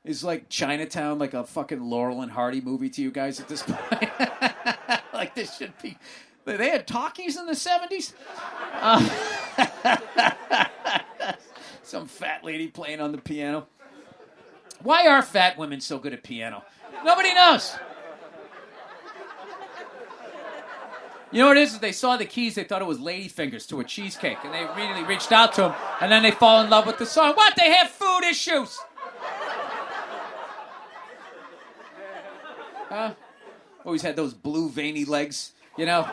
Is, like, Chinatown like a fucking Laurel and Hardy movie to you guys at this point? Like, this should be... They had talkies in the 70s? Some fat lady playing on the piano. Why are fat women so good at piano? Nobody knows. You know what it is? They saw the keys, they thought it was ladyfingers to a cheesecake, and they immediately reached out to them, and then they fall in love with the song. What? They have food issues! Always had those blue veiny legs, you know?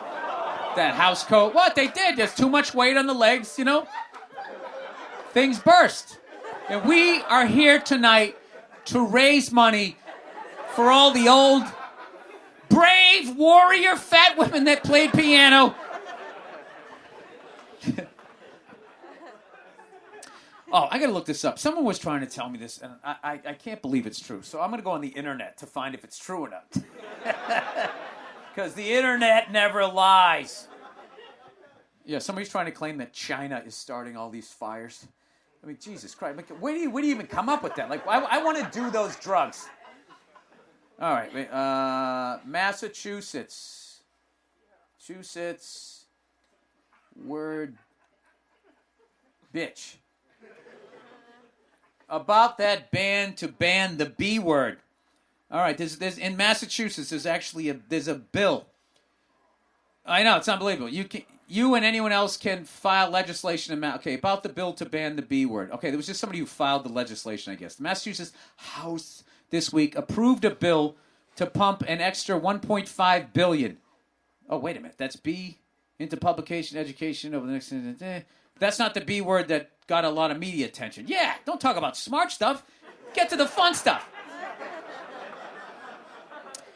That house coat. What? They did. There's too much weight on the legs, you know? Things burst. And we are here tonight to raise money for all the old, brave warrior fat women that played piano. Oh, I gotta look this up. Someone was trying to tell me this, and I can't believe it's true. So I'm gonna go on the internet to find if it's true or not. Because the internet never lies. Yeah, somebody's trying to claim that China is starting all these fires. I mean, Jesus Christ. Where do you even come up with that? Like, I want to do those drugs. All right. Wait, Massachusetts. Word. Bitch. About that ban to ban the B word. All right. There's in Massachusetts, there's actually there's a bill. I know, it's unbelievable. You and anyone else can file legislation about the bill to ban the B word. Okay, there was just somebody who filed the legislation, I guess. The Massachusetts House this week approved a bill to pump an extra $1.5 billion. Oh, wait a minute. That's B into publication education over the next... That's not the B word that got a lot of media attention. Yeah, don't talk about smart stuff. Get to the fun stuff.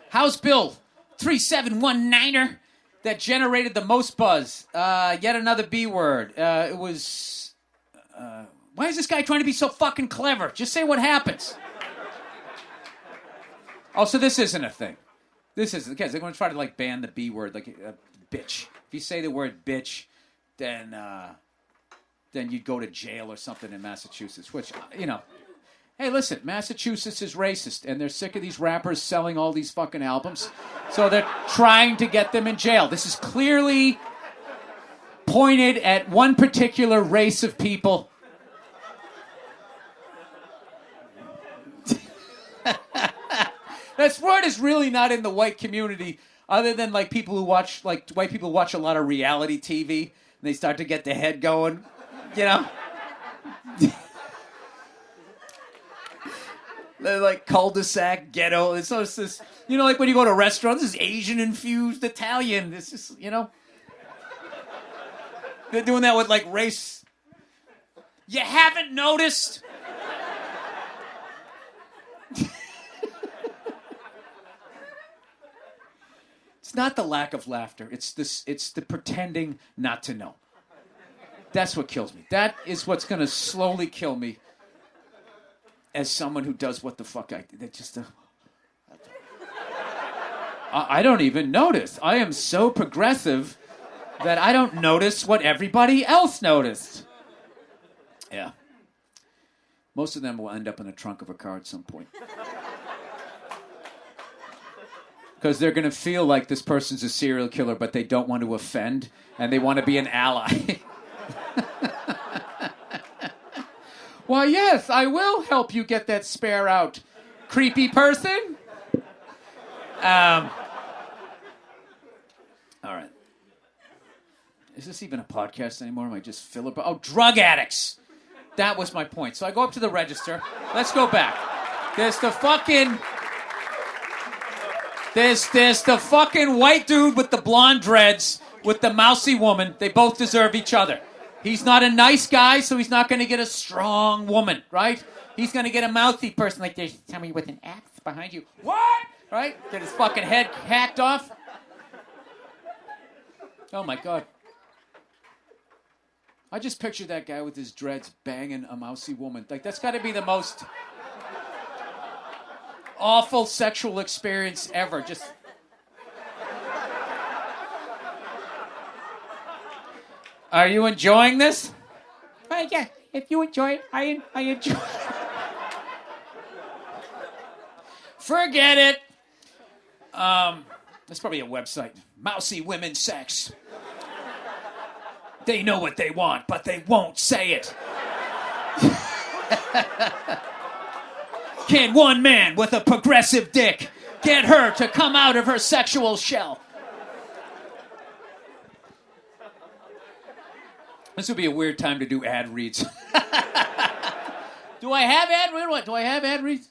House Bill 3719er that generated the most buzz. Yet another B word. It was... why is this guy trying to be so fucking clever? Just say what happens. Oh, so this isn't a thing. This isn't. Okay, they're going to try to, ban the B word, bitch. If you say the word bitch, then you'd go to jail or something in Massachusetts, which, Hey, listen, Massachusetts is racist, and they're sick of these rappers selling all these fucking albums, so they're trying to get them in jail. This is clearly pointed at one particular race of people. This word is really not in the white community, other than, people who watch, white people watch a lot of reality TV, and they start to get their head going, They're cul-de-sac, ghetto. It's this, when you go to restaurants, this is Asian-infused Italian. It's just, They're doing that with, race. You haven't noticed? It's not the lack of laughter. It's the pretending not to know. That's what kills me. That is what's going to slowly kill me. As someone who does what the fuck I did. I don't even notice. I am so progressive that I don't notice what everybody else noticed. Yeah. Most of them will end up in the trunk of a car at some point. Because they're going to feel like this person's a serial killer, but they don't want to offend, and they want to be an ally. Why, yes, I will help you get that spare out, creepy person. All right. Is this even a podcast anymore? Am I just Philip? Oh, drug addicts. That was my point. So I go up to the register. Let's go back. There's the fucking white dude with the blonde dreads with the mousy woman. They both deserve each other. He's not a nice guy, so he's not going to get a strong woman, right? He's going to get a mouthy person like this. Tell me with an axe behind you. What? Right? Get his fucking head hacked off. Oh, my God. I just pictured that guy with his dreads banging a mousy woman. That's got to be the most awful sexual experience ever. Just... Are you enjoying this? Yeah, if you enjoy it, I enjoy it. Forget it. That's probably a website. Mousy women sex. They know what they want, but they won't say it. Can one man with a progressive dick get her to come out of her sexual shell? This would be a weird time to do ad reads. Do I have ad reads? What? Do I have ad reads?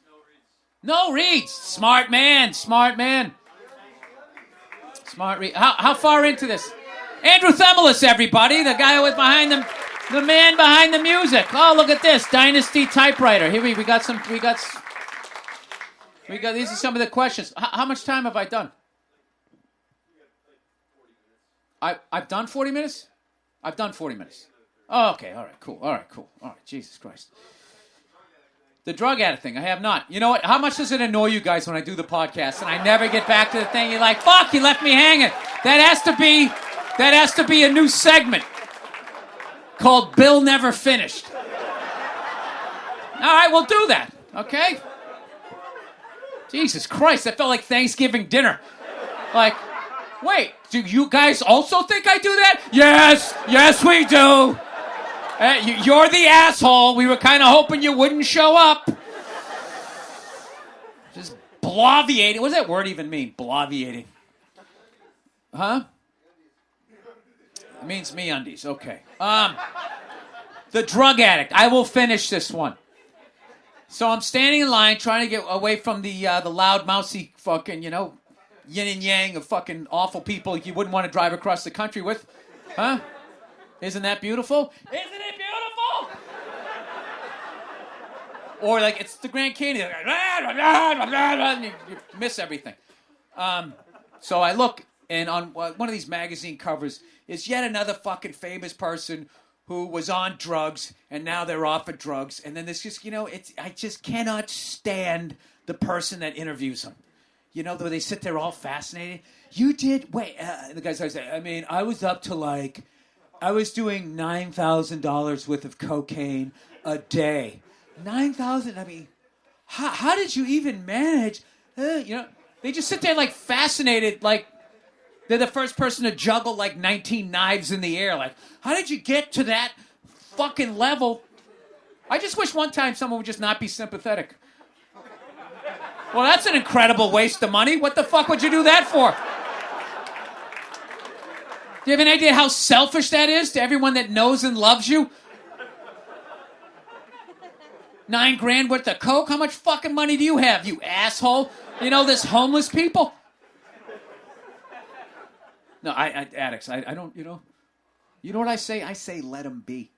No reads. Smart man. Smart man. Smart read. How far into this? Andrew Themeles, everybody. The guy who was behind them. The man behind the music. Oh, look at this. Dynasty typewriter. Here we got These are some of the questions. How much time have I done? I've done 40 minutes? I've done 40 minutes. Oh, okay. All right, cool. All right, Jesus Christ. The drug addict thing, I have not. You know what? How much does it annoy you guys when I do the podcast and I never get back to the thing? You're like, fuck, you left me hanging. That has to be a new segment called Bill Never Finished. All right, we'll do that, okay? Jesus Christ, that felt like Thanksgiving dinner. Like, wait, do you guys also think I do that? Yes, we do. You're the asshole. We were kind of hoping you wouldn't show up. Just bloviating. What does that word even mean, bloviating? Huh? It means MeUndies, okay. The drug addict. I will finish this one. So I'm standing in line trying to get away from the loud, mousy fucking, yin and yang of fucking awful people you wouldn't want to drive across the country with. Huh? Isn't that beautiful? Isn't it beautiful? Or like it's the Grand Canyon. You miss everything. So I look, and on one of these magazine covers is yet another fucking famous person who was on drugs, and now they're off of drugs. And then there's just, I just cannot stand the person that interviews them. Though they sit there all fascinated. You did, wait, the guy starts saying, I was up to I was doing $9,000 worth of cocaine a day. 9,000, how did you even manage? They just sit there fascinated, they're the first person to juggle 19 knives in the air. How did you get to that fucking level? I just wish one time someone would just not be sympathetic. Well, that's an incredible waste of money. What the fuck would you do that for? Do you have an idea how selfish that is to everyone that knows and loves you? $9,000 worth of coke? How much fucking money do you have, you asshole? This homeless people? No, addicts, I don't, You know what I say? I say let them be.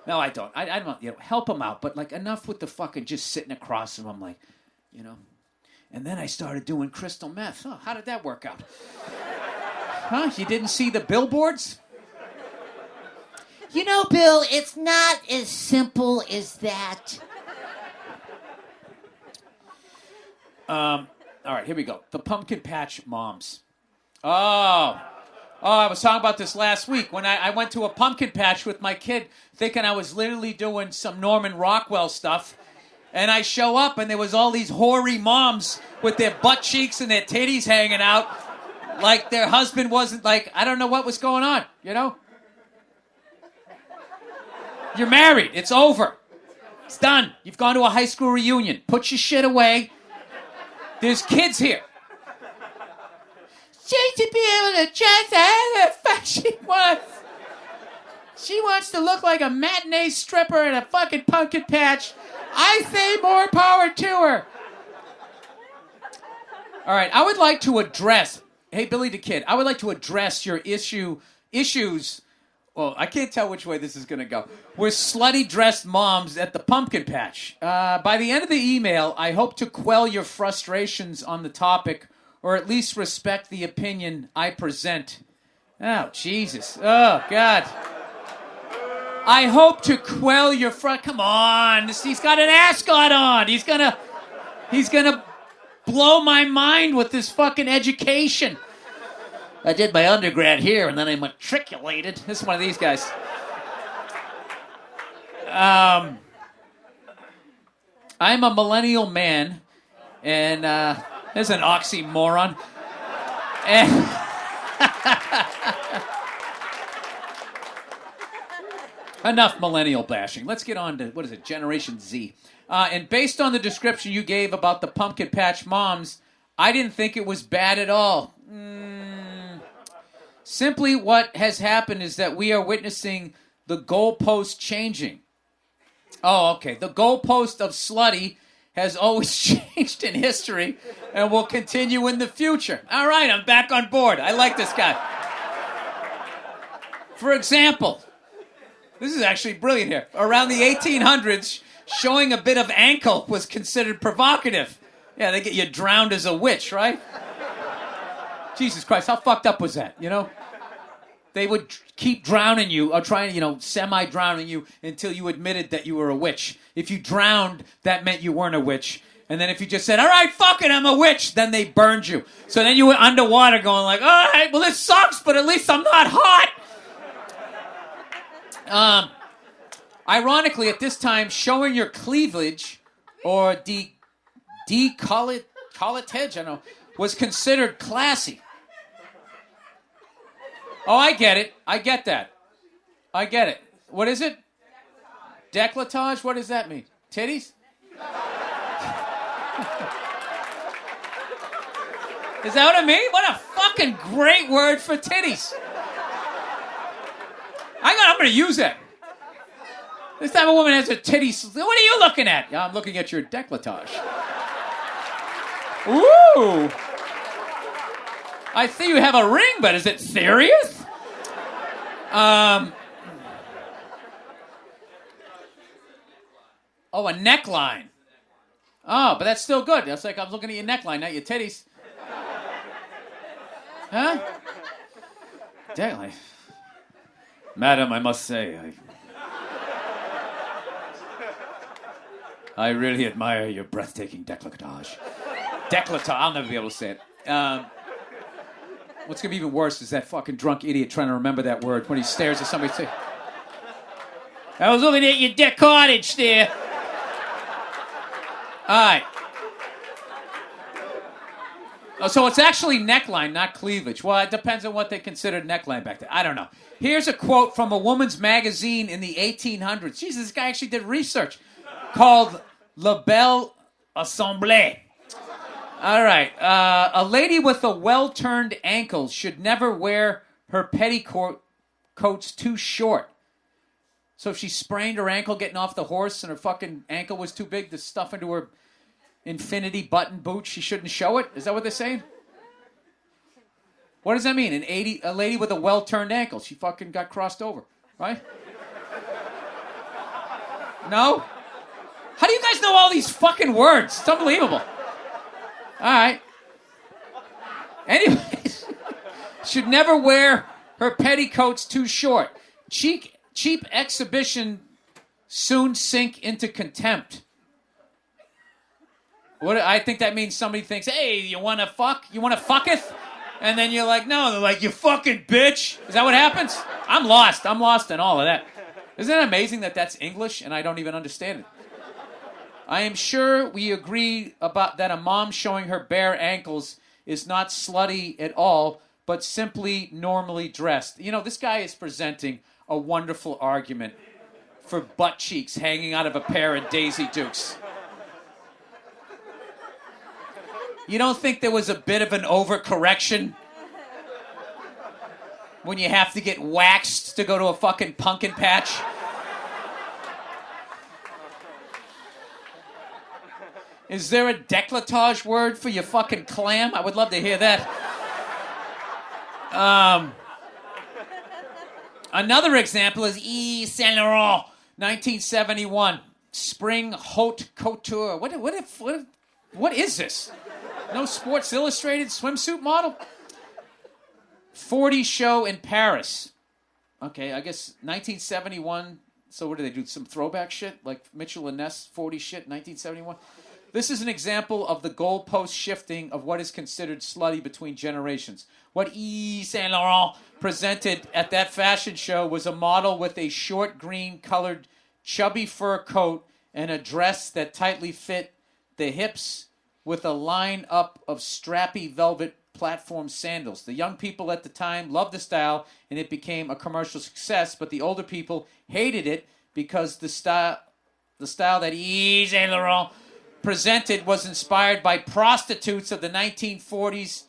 No, I don't. I don't, help them out, but enough with the fucking just sitting across from them, And then I started doing crystal meth. Oh, how did that work out? Huh? You didn't see the billboards? Bill, it's not as simple as that. All right, here we go. The Pumpkin Patch Moms. Oh, I was talking about this last week when I went to a pumpkin patch with my kid thinking I was literally doing some Norman Rockwell stuff. And I show up and there was all these hoary moms with their butt cheeks and their titties hanging out like their husband wasn't I don't know what was going on, You're married. It's over. It's done. You've gone to a high school reunion. Put your shit away. There's kids here. She should be able to dress how the fuck she wants. She wants to look like a matinee stripper at a fucking pumpkin patch. I say more power to her. All right, I would like to address, hey, Billy the Kid, I would like to address your issues. Well, I can't tell which way this is going to go. With slutty dressed moms at the pumpkin patch. By the end of the email, I hope to quell your frustrations on the topic, or at least respect the opinion I present. Oh, Jesus. Oh, God. I hope to quell your Come on. He's got an ascot on. He's gonna blow my mind with this fucking education. I did my undergrad here, and then I matriculated. This is one of these guys. I'm a millennial man, and there's an oxymoron. And enough millennial bashing. Let's get on to, Generation Z. And based on the description you gave about the pumpkin patch moms, I didn't think it was bad at all. Simply what has happened is that we are witnessing the goalpost changing. Oh, okay. The goalpost of slutty has always changed in history and will continue in the future. All right, I'm back on board. I like this guy. For example, This is actually brilliant here. Around the 1800s, showing a bit of ankle was considered provocative. Yeah, they get you drowned as a witch, right? Jesus Christ, how fucked up was that, you know? They would keep drowning you, or trying to, semi-drowning you until you admitted that you were a witch. If you drowned, that meant you weren't a witch. And then if you just said, all right, fuck it, I'm a witch, then they burned you. So then you were underwater going like, all right, well, this sucks, but at least I'm not hot. Ironically, at this time, showing your cleavage or decolletage, I don't know, was considered classy. Oh, I get it. I get that. I get it. What is it? Décolletage? What does that mean? Titties? Is that what I mean? What a fucking great word for titties. I'm going to use that. This time a woman has her titties. What are you looking at? Yeah, I'm looking at your décolletage. Ooh. I see you have a ring, but is it serious? Oh, a neckline. Oh, but that's still good. That's like I'm looking at your neckline, not your titties. Huh? Definitely. Madam, I must say, I really admire your breathtaking décolletage. Décolletage, I'll never be able to say it. What's going to be even worse is that fucking drunk idiot trying to remember that word when he stares at somebody. Say, I was looking at your cottage there. All right. Oh, so it's actually neckline, not cleavage. Well, it depends on what they considered neckline back then. I don't know. Here's a quote from a woman's magazine in the 1800s. Jesus, this guy actually did research. Called La Belle Assemblée. All right. A lady with a well-turned ankle should never wear her petticoats too short. So if she sprained her ankle getting off the horse and her fucking ankle was too big to stuff into her infinity button boot, she shouldn't show it? Is that what they're saying? What does that mean? A lady with a well-turned ankle. She fucking got crossed over, right? No? How do you guys know all these fucking words? It's unbelievable. All right. Anyways, should never wear her petticoats too short. Cheap exhibition soon sink into contempt. What I think that means somebody thinks, hey, you want to fuck? You want to fucketh? And then you're like, no. They're like, you fucking bitch. Is that what happens? I'm lost. I'm lost in all of that. Isn't it amazing that that's English and I don't even understand it? I am sure we agree about that a mom showing her bare ankles is not slutty at all, but simply normally dressed. You know, this guy is presenting a wonderful argument for butt cheeks hanging out of a pair of Daisy Dukes. You don't think there was a bit of an overcorrection when you have to get waxed to go to a fucking pumpkin patch? Is there a décolletage word for your fucking clam? I would love to hear that. Another example is Yves Saint Laurent, 1971, Spring Haute Couture. What is this? No Sports Illustrated swimsuit model? 40 show in Paris. Okay, I guess 1971. So what do they do? Some throwback shit? Like Mitchell and Ness 40 shit, 1971? This is an example of the goalpost shifting of what is considered slutty between generations. What Yves Saint Laurent presented at that fashion show was a model with a short green-colored chubby fur coat and a dress that tightly fit the hips with a line-up of strappy velvet platform sandals. The young people at the time loved the style, and it became a commercial success, but the older people hated it because the style that Yves Saint Laurent presented was inspired by prostitutes of the 1940s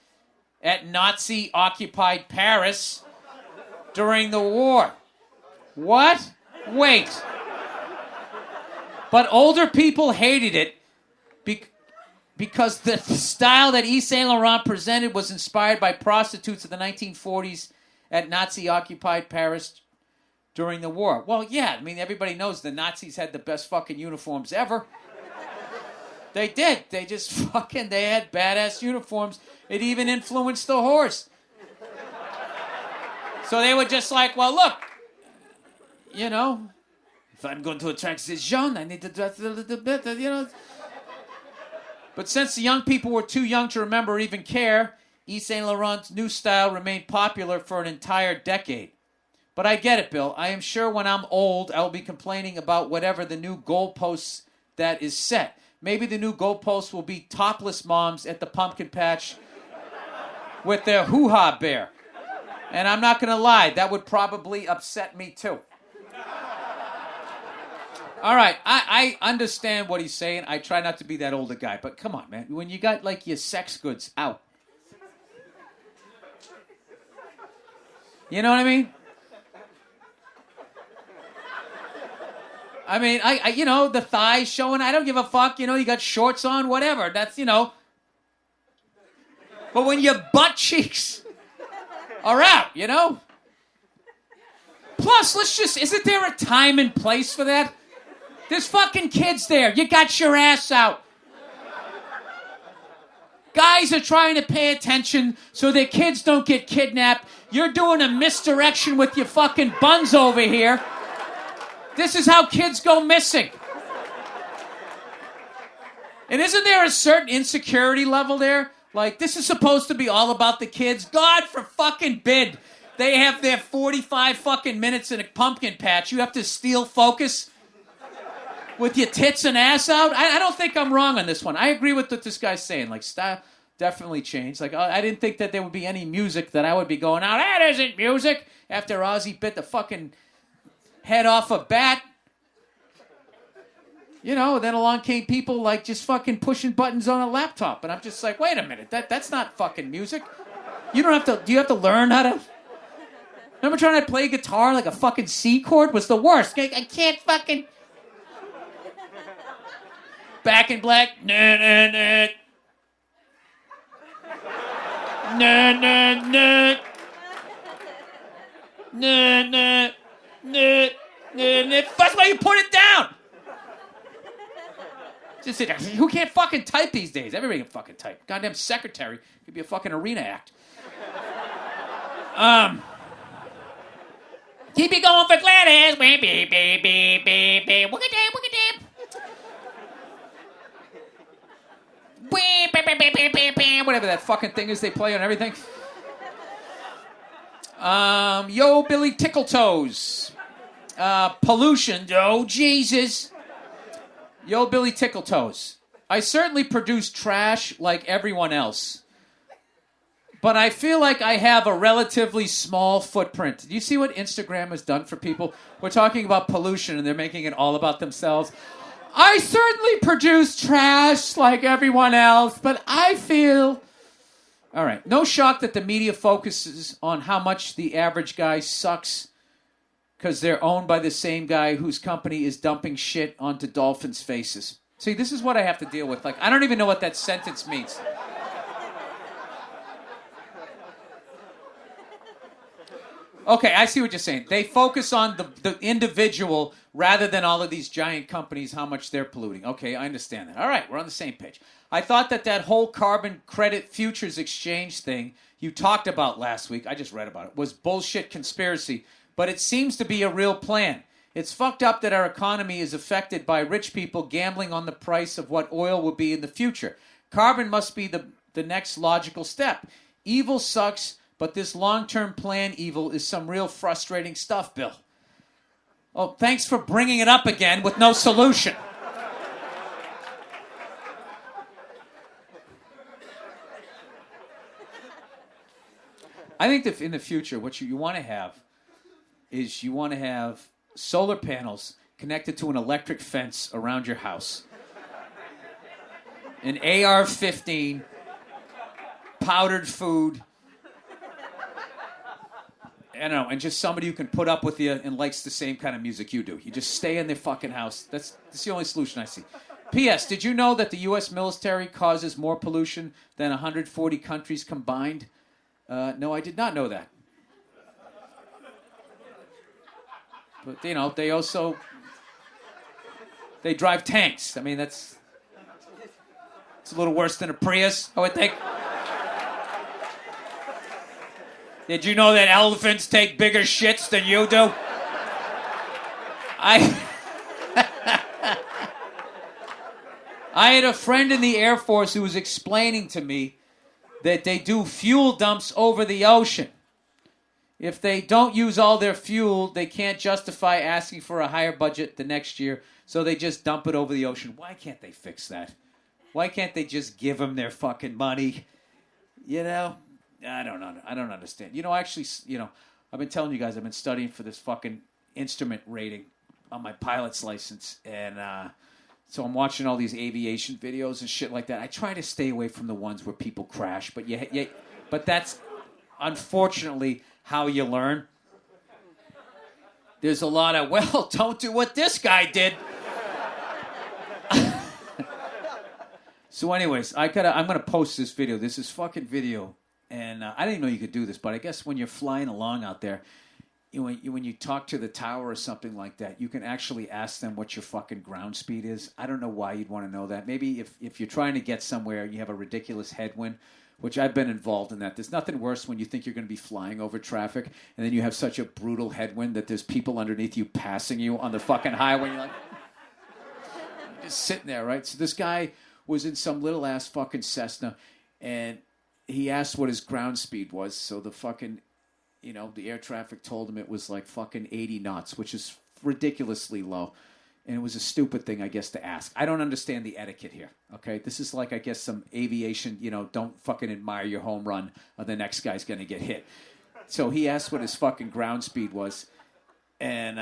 at Nazi-occupied Paris during the war. What? Wait. But older people hated it because the style that Yves Saint Laurent presented was inspired by prostitutes of the 1940s at Nazi-occupied Paris during the war. Well, yeah, I mean, everybody knows the Nazis had the best fucking uniforms ever. They did. They just they had badass uniforms. It even influenced the horse. So they were just like, well, look, you know, if I'm going to attract this Jean, I need to dress a little bit, you know. But since the young people were too young to remember or even care, Yves Saint Laurent's new style remained popular for an entire decade. But I get it, Bill. I am sure when I'm old, I'll be complaining about whatever the new goalposts that is set. Maybe the new goalposts will be topless moms at the pumpkin patch with their hoo-ha bear. And I'm not going to lie, that would probably upset me too. All right, I understand what he's saying. I try not to be that older guy, but come on, man. When you got, like, your sex goods out. You know what I mean? I mean, I you know, the thighs showing, I don't give a fuck. You know, you got shorts on, whatever. That's, you know. But when your butt cheeks are out, you know? Plus, isn't there a time and place for that? There's fucking kids there. You got your ass out. Guys are trying to pay attention so their kids don't get kidnapped. You're doing a misdirection with your fucking buns over here. This is how kids go missing. And isn't there a certain insecurity level there? Like, this is supposed to be all about the kids. God for fucking bid. They have their 45 fucking minutes in a pumpkin patch. You have to steal focus with your tits and ass out? I don't think I'm wrong on this one. I agree with what this guy's saying. Like, style definitely changed. Like, I didn't think that there would be any music that I would be going, now that isn't music, after Ozzy bit the fucking head off a bat. You know, then along came people like just fucking pushing buttons on a laptop. And I'm just like, wait a minute, that's not fucking music. You don't have to, do you have to learn how to? Remember trying to play guitar like a fucking C chord was the worst. I can't fucking. Back in Black. Nah, nah, nah. Nah, nah, nah. Nah, nah, nah, nah. That's why you put it down. Just sit there. Who can't fucking type these days? Everybody can fucking type. Goddamn secretary could be a fucking arena act. Keep it going for Gladys. Beep, beep, beep, beep, beep, beep. Wooga-dam, wooga-dam. Whatever that fucking thing is they play on everything. Yo, Billy Tickletoes. Pollution. Oh, Jesus. Yo, Billy Tickletoes. I certainly produce trash like everyone else. But I feel like I have a relatively small footprint. Do you see what Instagram has done for people? We're talking about pollution and they're making it all about themselves. I certainly produce trash like everyone else, but I feel... All right, no shock that the media focuses on how much the average guy sucks because they're owned by the same guy whose company is dumping shit onto dolphins' faces. See, this is what I have to deal with. Like, I don't even know what that sentence means. Okay, I see what you're saying. They focus on the individual rather than all of these giant companies, how much they're polluting. Okay, I understand that. All right, we're on the same page. I thought that whole carbon credit futures exchange thing you talked about last week, I just read about it, was bullshit conspiracy, but it seems to be a real plan. It's fucked up that our economy is affected by rich people gambling on the price of what oil will be in the future. Carbon must be the next logical step. Evil sucks, but this long-term plan evil is some real frustrating stuff, Bill. Oh, thanks for bringing it up again with no solution. I think that in the future, what you want to have is you want to have solar panels connected to an electric fence around your house. An AR-15, powdered food, I don't know, and just somebody who can put up with you and likes the same kind of music you do. You just stay in their fucking house. That's the only solution I see. P.S. Did you know that the U.S. military causes more pollution than 140 countries combined? No, I did not know that. But, they also... They drive tanks. I mean, it's a little worse than a Prius, I would think. Did you know that elephants take bigger shits than you do? I had a friend in the Air Force who was explaining to me that they do fuel dumps over the ocean. If they don't use all their fuel, they can't justify asking for a higher budget the next year, so they just dump it over the ocean. Why can't they fix that? Why can't they just give them their fucking money? I don't know. I don't understand. Actually, I've been telling you guys I've been studying for this fucking instrument rating on my pilot's license, and so I'm watching all these aviation videos and shit like that. I try to stay away from the ones where people crash, but that's unfortunately how you learn. There's a lot of, well, don't do what this guy did. So anyways, I'm gonna post this video. This is fucking video, and I didn't know you could do this, but I guess when you're flying along out there, when you talk to the tower or something like that, you can actually ask them what your fucking ground speed is. I don't know why you'd want to know that. Maybe if you're trying to get somewhere and you have a ridiculous headwind, which I've been involved in that. There's nothing worse when you think you're going to be flying over traffic and then you have such a brutal headwind that there's people underneath you passing you on the fucking highway. You're like, just sitting there, right? So this guy was in some little ass fucking Cessna, and he asked what his ground speed was. So the fucking, the air traffic told him it was like fucking 80 knots, which is ridiculously low. And it was a stupid thing, I guess, to ask. I don't understand the etiquette here, okay? This is like, I guess, some aviation, don't fucking admire your home run or the next guy's going to get hit. So he asked what his fucking ground speed was. And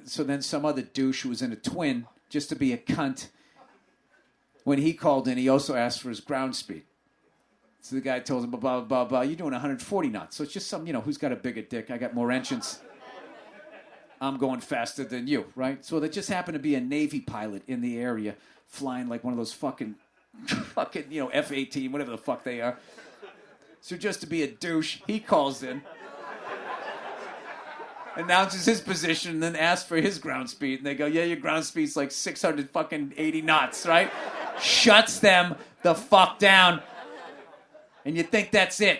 so then some other douche who was in a twin, just to be a cunt, when he called in, he also asked for his ground speed. So the guy told him, blah, blah, blah, blah, you're doing 140 knots. So it's just some, who's got a bigger dick? I got more engines. I'm going faster than you, right? So there just happened to be a Navy pilot in the area flying like one of those fucking, F-18, whatever the fuck they are. So just to be a douche, he calls in, announces his position, and then asks for his ground speed. And they go, yeah, your ground speed's like 680 knots, right? Shuts them the fuck down. And you think that's it.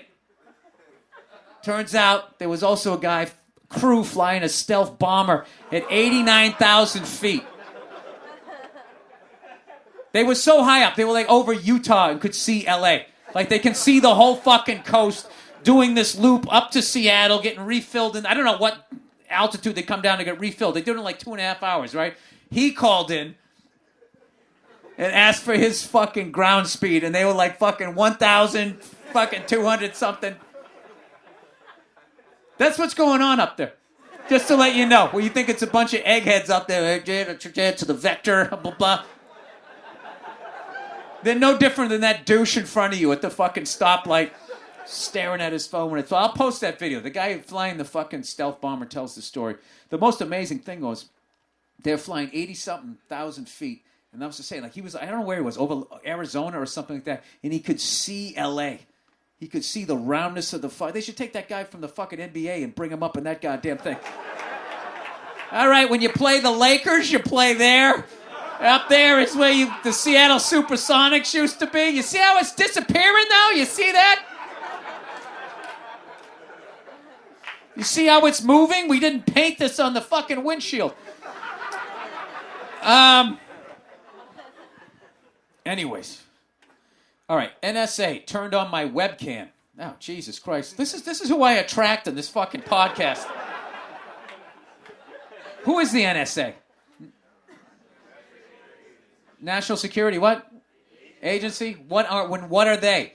Turns out there was also a guy, crew flying a stealth bomber at 89,000 feet. They were so high up, they were like over Utah and could see LA. Like they can see the whole fucking coast, doing this loop up to Seattle, getting refilled. And I don't know what altitude they come down to get refilled. They did it in like 2.5 hours, right? He called in and asked for his fucking ground speed, and they were like fucking 1,000 fucking 200 something. That's what's going on up there. Just to let you know. Well, you think it's a bunch of eggheads up there, to the vector, blah, blah. They're no different than that douche in front of you at the fucking stoplight, staring at his phone. So I'll post that video. The guy flying the fucking stealth bomber tells the story. The most amazing thing was, they're flying 80-something thousand feet. And I was just saying, like, he was, I don't know where he was, over Arizona or something like that, and he could see LA. He could see the roundness of the fire. They should take that guy from the fucking NBA and bring him up in that goddamn thing. All right, when you play the Lakers, you play there. Up there is where the Seattle Supersonics used to be. You see how it's disappearing now? You see that? You see how it's moving? We didn't paint this on the fucking windshield. Anyways. All right, NSA turned on my webcam. Oh, Jesus Christ. This is who I attract in this fucking podcast. Who is the NSA? National Security what? Agency? What are they?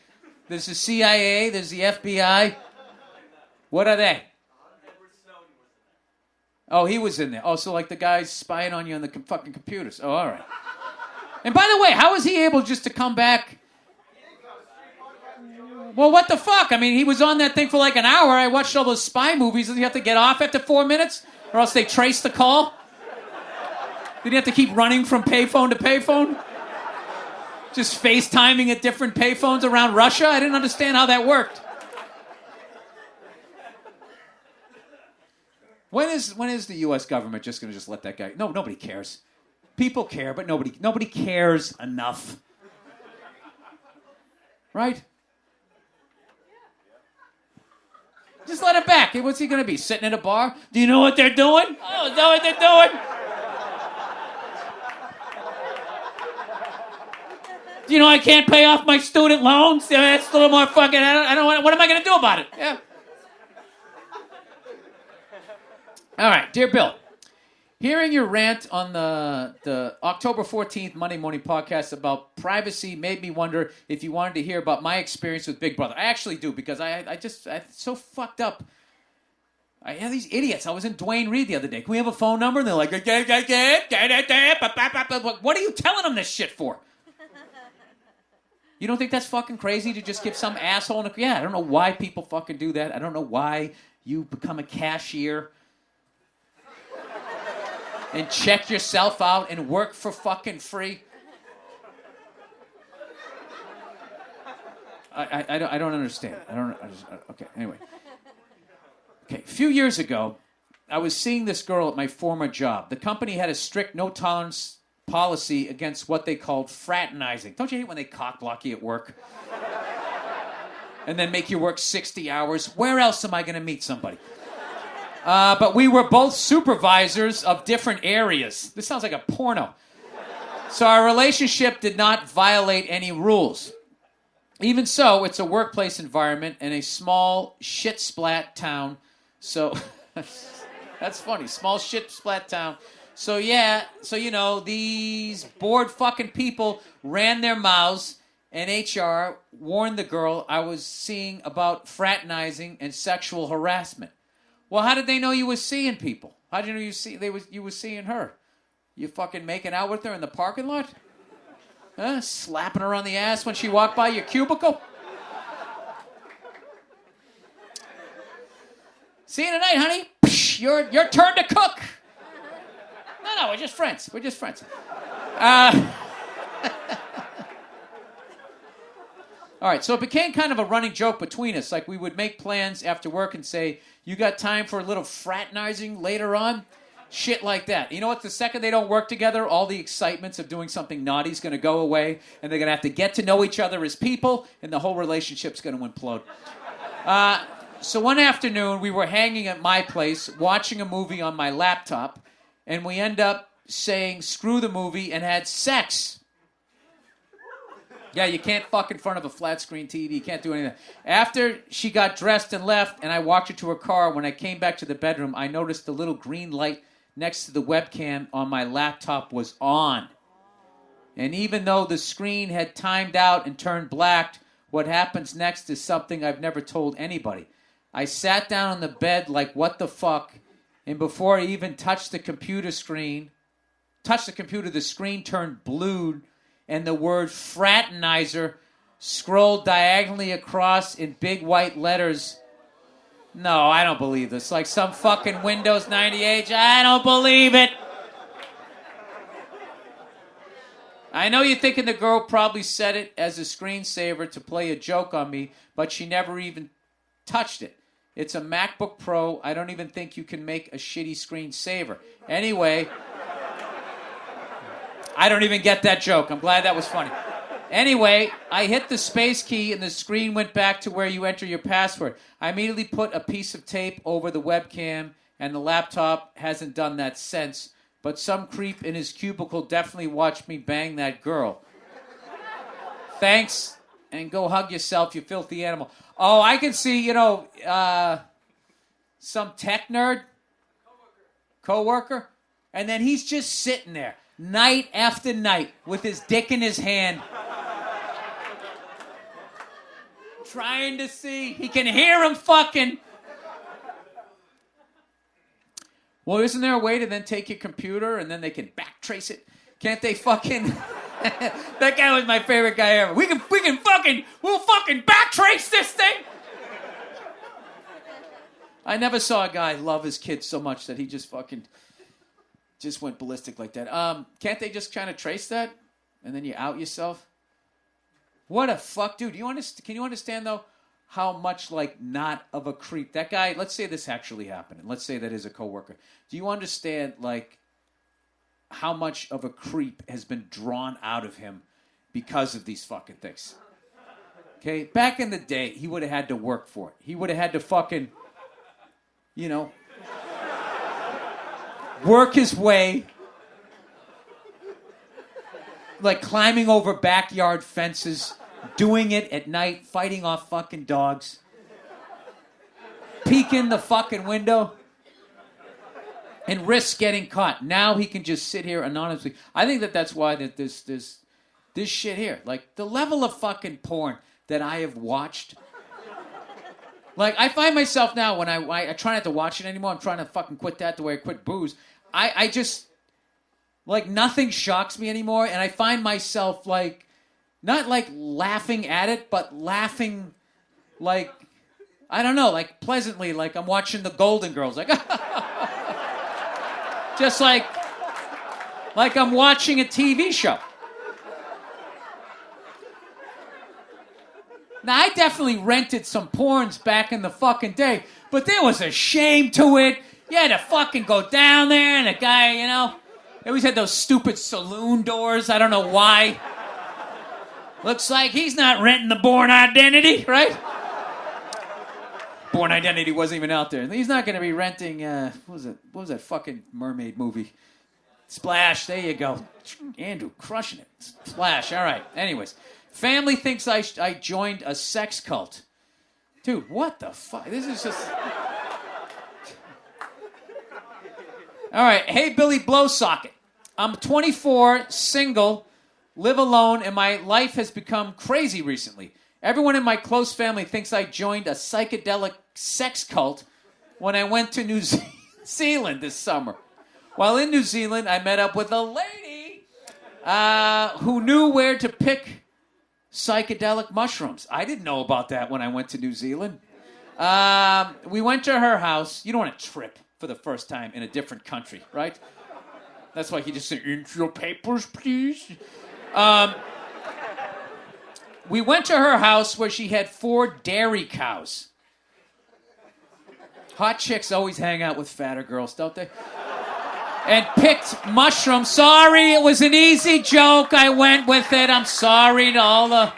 There's the CIA, there's the FBI. What are they? Oh, he was in there. Oh, so like the guys spying on you on the fucking computers. Oh, all right. And by the way, how was he able just to come back? Well, what the fuck? I mean, he was on that thing for like an hour. I watched all those spy movies. Did he have to get off after 4 minutes? Or else they trace the call? Did he have to keep running from payphone to payphone? Just FaceTiming at different payphones around Russia? I didn't understand how that worked. When is the U.S. government just going to just let that guy? No, nobody cares. People care, but nobody cares enough. Right? Just let it back. What's he going to be? Sitting at a bar? Do you know what they're doing? Oh, know what they're doing? Do you know I can't pay off my student loans? That's a little more fucking... I don't. What am I going to do about it? Yeah. All right, dear Bill. Hearing your rant on the October 14th Monday morning podcast about privacy made me wonder if you wanted to hear about my experience with Big Brother. I actually do, because I so fucked up. I have these idiots. I was in Dwayne Reed the other day. Can we have a phone number? And they're like, what are you telling them this shit for? You don't think that's fucking crazy to just give some asshole... Yeah, I don't know why people fucking do that. I don't know why you become a cashier and check yourself out and work for fucking free. I don't understand. Okay, anyway. Okay, a few years ago, I was seeing this girl at my former job. The company had a strict no-tolerance policy against what they called fraternizing. Don't you hate when they cock-block you at work? And then make you work 60 hours? Where else am I going to meet somebody? But we were both supervisors of different areas. This sounds like a porno. So our relationship did not violate any rules. Even so, it's a workplace environment in a small shit-splat town. So, that's funny. Small shit-splat town. So, these bored fucking people ran their mouths, and HR warned the girl I was seeing about fraternizing and sexual harassment. Well, how did they know you were seeing people? How did you know you were seeing her? You fucking making out with her in the parking lot? Huh? Slapping her on the ass when she walked by your cubicle? See you tonight, honey. Psh, your turn to cook. No, we're just friends. All right, so it became kind of a running joke between us. Like, we would make plans after work and say, you got time for a little fraternizing later on? Shit like that. You know what? The second they don't work together, all the excitements of doing something naughty is going to go away, and they're going to have to get to know each other as people, and the whole relationship's going to implode. So one afternoon, we were hanging at my place, watching a movie on my laptop, and we end up saying, screw the movie, and had sex. Yeah, you can't fuck in front of a flat screen TV. You can't do anything. After she got dressed and left, and I walked her to her car, when I came back to the bedroom, I noticed the little green light next to the webcam on my laptop was on. And even though the screen had timed out and turned black, what happens next is something I've never told anybody. I sat down on the bed like, what the fuck? And before I even touched the computer, the screen turned blue, and the word fraternizer scrolled diagonally across in big white letters. No, I don't believe this. Like some fucking Windows 98. I don't believe it. I know you're thinking the girl probably said it as a screensaver to play a joke on me, but she never even touched it. It's a MacBook Pro. I don't even think you can make a shitty screensaver. Anyway, I don't even get that joke. I'm glad that was funny. Anyway, I hit the space key and the screen went back to where you enter your password. I immediately put a piece of tape over the webcam, and the laptop hasn't done that since. But some creep in his cubicle definitely watched me bang that girl. Thanks, and go hug yourself, you filthy animal. Oh, I can see, some tech nerd, coworker, and then he's just sitting there night after night with his dick in his hand, trying to see. He can hear him fucking. Well, isn't there a way to then take your computer and then they can backtrace it? Can't they fucking... That guy was my favorite guy ever. We'll fucking backtrace this thing. I never saw a guy love his kids so much that he just went ballistic like that. Can't they just kind of trace that and then you out yourself? What a fuck, dude. Can you understand though? how much, like, not of a creep. That guy, let's say this actually happened, and let's say that is a coworker. Do you understand, like, how much of a creep has been drawn out of him because of these fucking things? Okay? Back in the day, he would have had to work for it. He would have had to fucking, you know, work his way, like climbing over backyard fences, doing it at night, fighting off fucking dogs, peek in the fucking window, and risk getting caught. Now he can just sit here anonymously. I think that's why that this shit here, like the level of fucking porn that I have watched. Like, I find myself now when I try not to watch it anymore. I'm trying to fucking quit that the way I quit booze. I just, like, nothing shocks me anymore, and I find myself, like, not, like, laughing at it, but laughing, like, I don't know, like, pleasantly, like I'm watching the Golden Girls, like, just like I'm watching a TV show. Now, I definitely rented some porns back in the fucking day, but there was a shame to it. You had to fucking go down there, and the guy, you know, they always had those stupid saloon doors. I don't know why. Looks like he's not renting the Bourne Identity, right? Bourne Identity wasn't even out there. He's not going to be renting, what was that fucking mermaid movie? Splash, there you go. Andrew, crushing it. Splash, all right. Anyways, family thinks I joined a sex cult. Dude, what the fuck? This is just... All right, hey, Billy Blowsocket. I'm 24, single, live alone, and my life has become crazy recently. Everyone in my close family thinks I joined a psychedelic sex cult when I went to New Zealand this summer. While in New Zealand, I met up with a lady who knew where to pick psychedelic mushrooms. I didn't know about that when I went to New Zealand. We went to her house. You don't want to trip for the first time in a different country, right? That's why he just said, "Into your papers, please." We went to her house where she had 4 dairy cows. Hot chicks always hang out with fatter girls, don't they? And picked mushrooms. Sorry, it was an easy joke. I went with it. I'm sorry to all the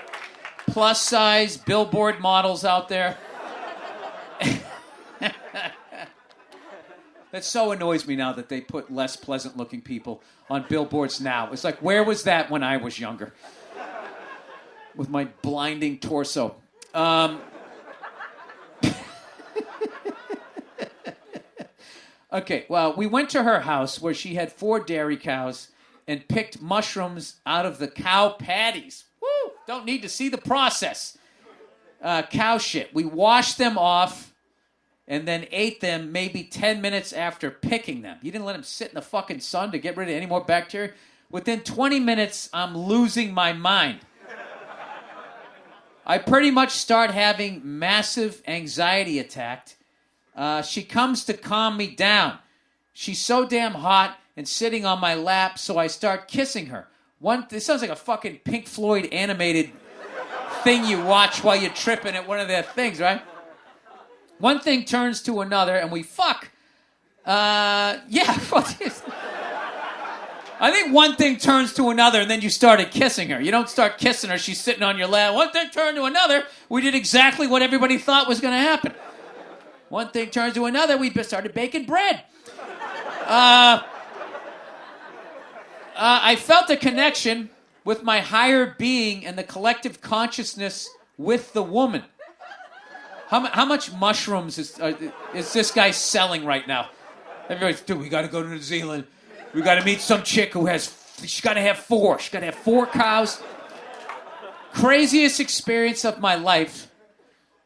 plus-size billboard models out there. That so annoys me now that they put less pleasant-looking people on billboards now. It's like, where was that when I was younger? With my blinding torso. Okay, well, we went to her house where she had 4 dairy cows and picked mushrooms out of the cow patties. Woo! Don't need to see the process. Cow shit. We washed them off and then ate them maybe 10 minutes after picking them. You didn't let them sit in the fucking sun to get rid of any more bacteria? Within 20 minutes, I'm losing my mind. I pretty much start having massive anxiety attack. She comes to calm me down. She's so damn hot and sitting on my lap, so I start kissing her. This sounds like a fucking Pink Floyd animated thing you watch while you're tripping at one of their things, right? One thing turns to another, and we fuck. Yeah. I think one thing turns to another, and then you started kissing her. You don't start kissing her, she's sitting on your lap. One thing turned to another, we did exactly what everybody thought was going to happen. One thing turns to another, we started baking bread. I felt a connection with my higher being and the collective consciousness with the woman. How much mushrooms is this guy selling right now? Everybody's, dude, we got to go to New Zealand. We got to meet some chick who she's got to have 4. She's got to have 4 cows. Craziest experience of my life.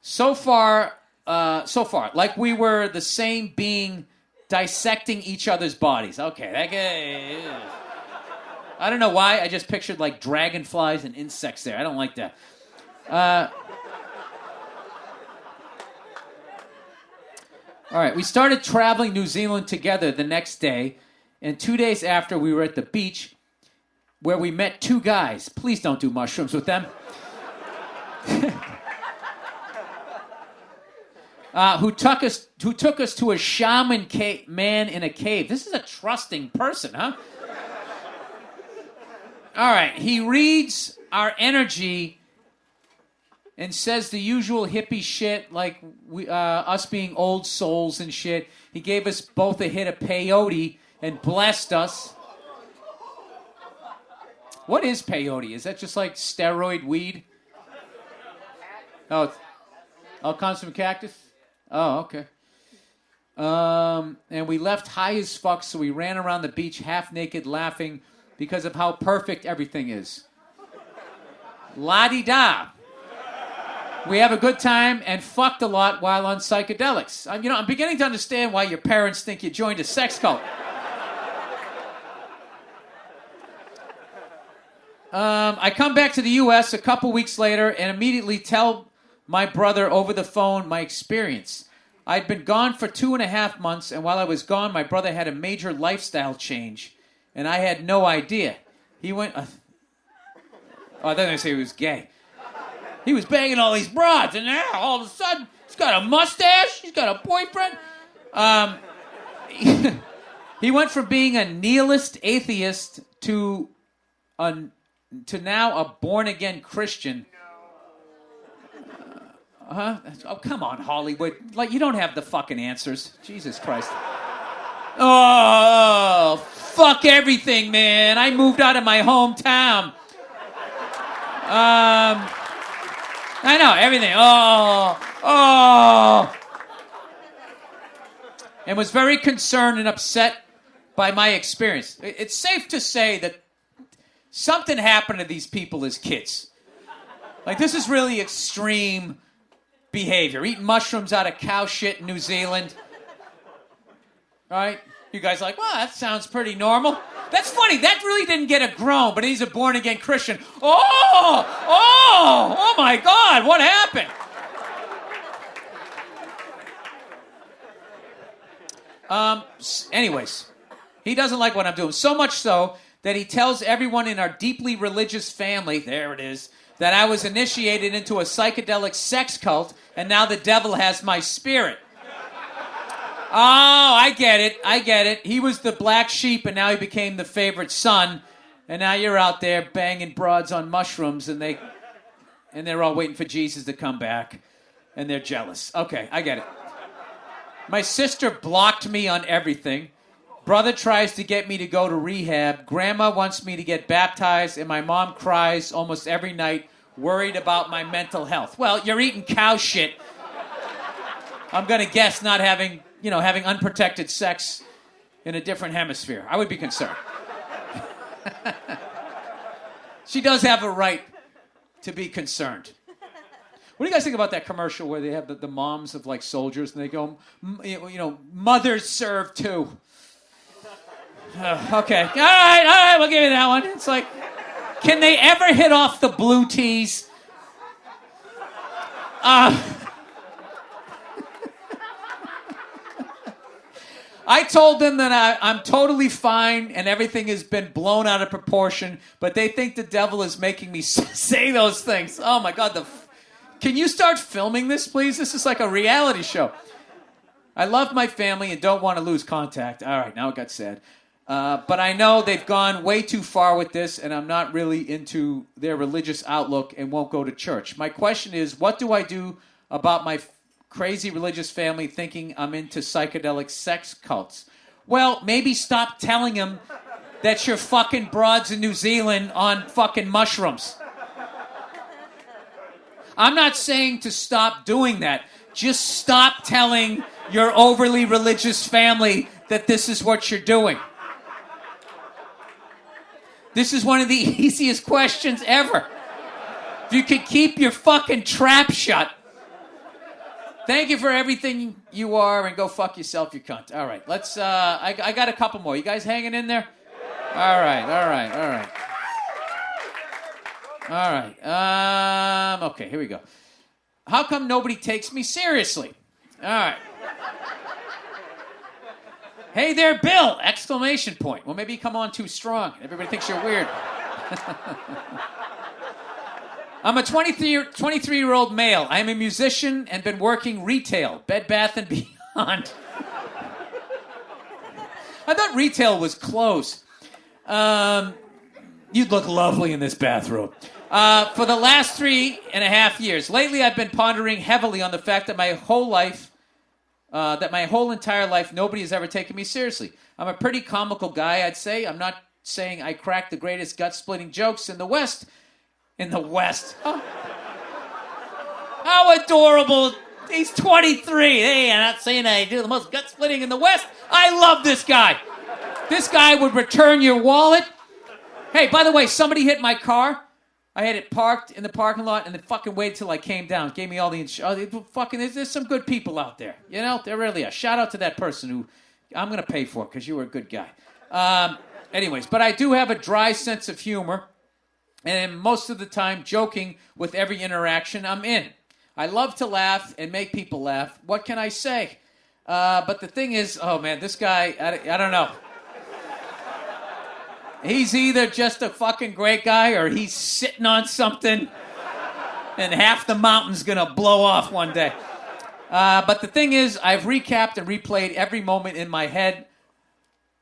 So far, like we were the same being dissecting each other's bodies. Okay, that guy... I don't know why, I just pictured like dragonflies and insects there. I don't like that. All right, we started traveling New Zealand together the next day, and 2 days after, we were at the beach where we met 2 guys. Please don't do mushrooms with them. who took us to a shaman man in a cave. This is a trusting person, huh? All right, he reads our energy and says the usual hippie shit, like us being old souls and shit. He gave us both a hit of peyote and blessed us. What is peyote? Is that just like steroid weed? Oh, it comes from cactus? Oh, okay. And we left high as fuck, so we ran around the beach half naked laughing because of how perfect everything is. La-di-da. We have a good time and fucked a lot while on psychedelics. I'm beginning to understand why your parents think you joined a sex cult. I come back to the U.S. a couple weeks later and immediately tell my brother over the phone my experience. I'd been gone for 2.5 months, and while I was gone, my brother had a major lifestyle change, and I had no idea. He went... I thought they say he was gay. He was banging all these broads, and now, all of a sudden, he's got a mustache, he's got a boyfriend. He went from being a nihilist atheist to now a born-again Christian. Oh, come on, Hollywood. Like, you don't have the fucking answers. Jesus Christ. Oh, fuck everything, man. I moved out of my hometown. I know, everything. Oh. And was very concerned and upset by my experience. It's safe to say that something happened to these people as kids. Like, this is really extreme behavior. Eating mushrooms out of cow shit in New Zealand. Right? You guys are like, well, that sounds pretty normal. That's funny. That really didn't get a groan, but he's a born-again Christian. Oh my God, what happened? Anyways, he doesn't like what I'm doing. So much so that he tells everyone in our deeply religious family, there it is, that I was initiated into a psychedelic sex cult, and now the devil has my spirit. Oh, I get it. He was the black sheep, and now he became the favorite son, and now you're out there banging broads on mushrooms, and they're all waiting for Jesus to come back, and they're jealous. Okay, I get it. My sister blocked me on everything. Brother tries to get me to go to rehab. Grandma wants me to get baptized, and my mom cries almost every night, worried about my mental health. Well, you're eating cow shit. I'm going to guess not having unprotected sex in a different hemisphere. I would be concerned. She does have a right to be concerned. What do you guys think about that commercial where they have the moms of like soldiers and they go, mothers serve too. Okay. All right, we'll give you that one. It's like, can they ever hit off the blue tees? I told them that I'm totally fine and everything has been blown out of proportion, but they think the devil is making me say those things. Oh my God, can you start filming this, please? This is like a reality show. I love my family and don't want to lose contact. All right, now it got sad. But I know they've gone way too far with this, and I'm not really into their religious outlook and won't go to church. My question is, what do I do about my crazy religious family thinking I'm into psychedelic sex cults? Well, maybe stop telling them that you're fucking broads in New Zealand on fucking mushrooms. I'm not saying to stop doing that. Just stop telling your overly religious family that this is what you're doing. This is one of the easiest questions ever. If you could keep your fucking trap shut. Thank you for everything you are, and go fuck yourself, you cunt. All right, let's, I got a couple more. You guys hanging in there? All right. Okay, here we go. How come nobody takes me seriously? All right. Hey there, Bill! Exclamation point. Well, maybe you come on too strong. Everybody thinks you're weird. I'm a 23-year-old male. I am a musician and been working retail, Bed Bath & Beyond. I thought retail was clothes. You'd look lovely in this bathrobe. For the last 3.5 years. Lately, I've been pondering heavily on the fact that my whole entire life, nobody has ever taken me seriously. I'm a pretty comical guy, I'd say. I'm not saying I crack the greatest gut-splitting jokes in the West. In the West. Oh. How adorable. He's 23. Hey, I'm not saying I do the most gut-splitting in the West. I love this guy. This guy would return your wallet. Hey, by the way, somebody hit my car. I had it parked in the parking lot and then fucking waited till I came down. Gave me all the insurance. There's some good people out there. You know, there really are. Shout out to that person who I'm going to pay for because you were a good guy. Anyways, but I do have a dry sense of humor. And most of the time, joking with every interaction I'm in. I love to laugh and make people laugh. What can I say? But the thing is, oh man, this guy, I don't know. He's either just a fucking great guy or he's sitting on something and half the mountain's gonna blow off one day. But the thing is, I've recapped and replayed every moment in my head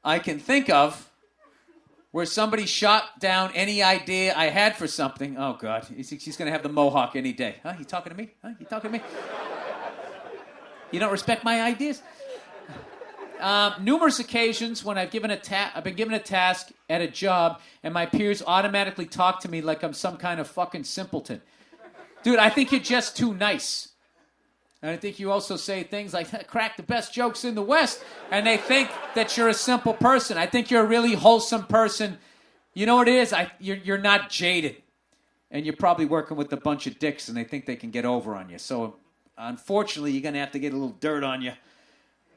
I can think of where somebody shot down any idea I had for something. Oh, God. He's going to have the mohawk any day. Huh? You talking to me? Huh? You talking to me? You don't respect my ideas? Numerous occasions when I've been given a task at a job and my peers automatically talk to me like I'm some kind of fucking simpleton. Dude, I think you're just too nice. And I think you also say things like, crack the best jokes in the West, and they think that you're a simple person. I think you're a really wholesome person. You know what it is? You're not jaded. And you're probably working with a bunch of dicks, and they think they can get over on you. So, unfortunately, you're going to have to get a little dirt on you.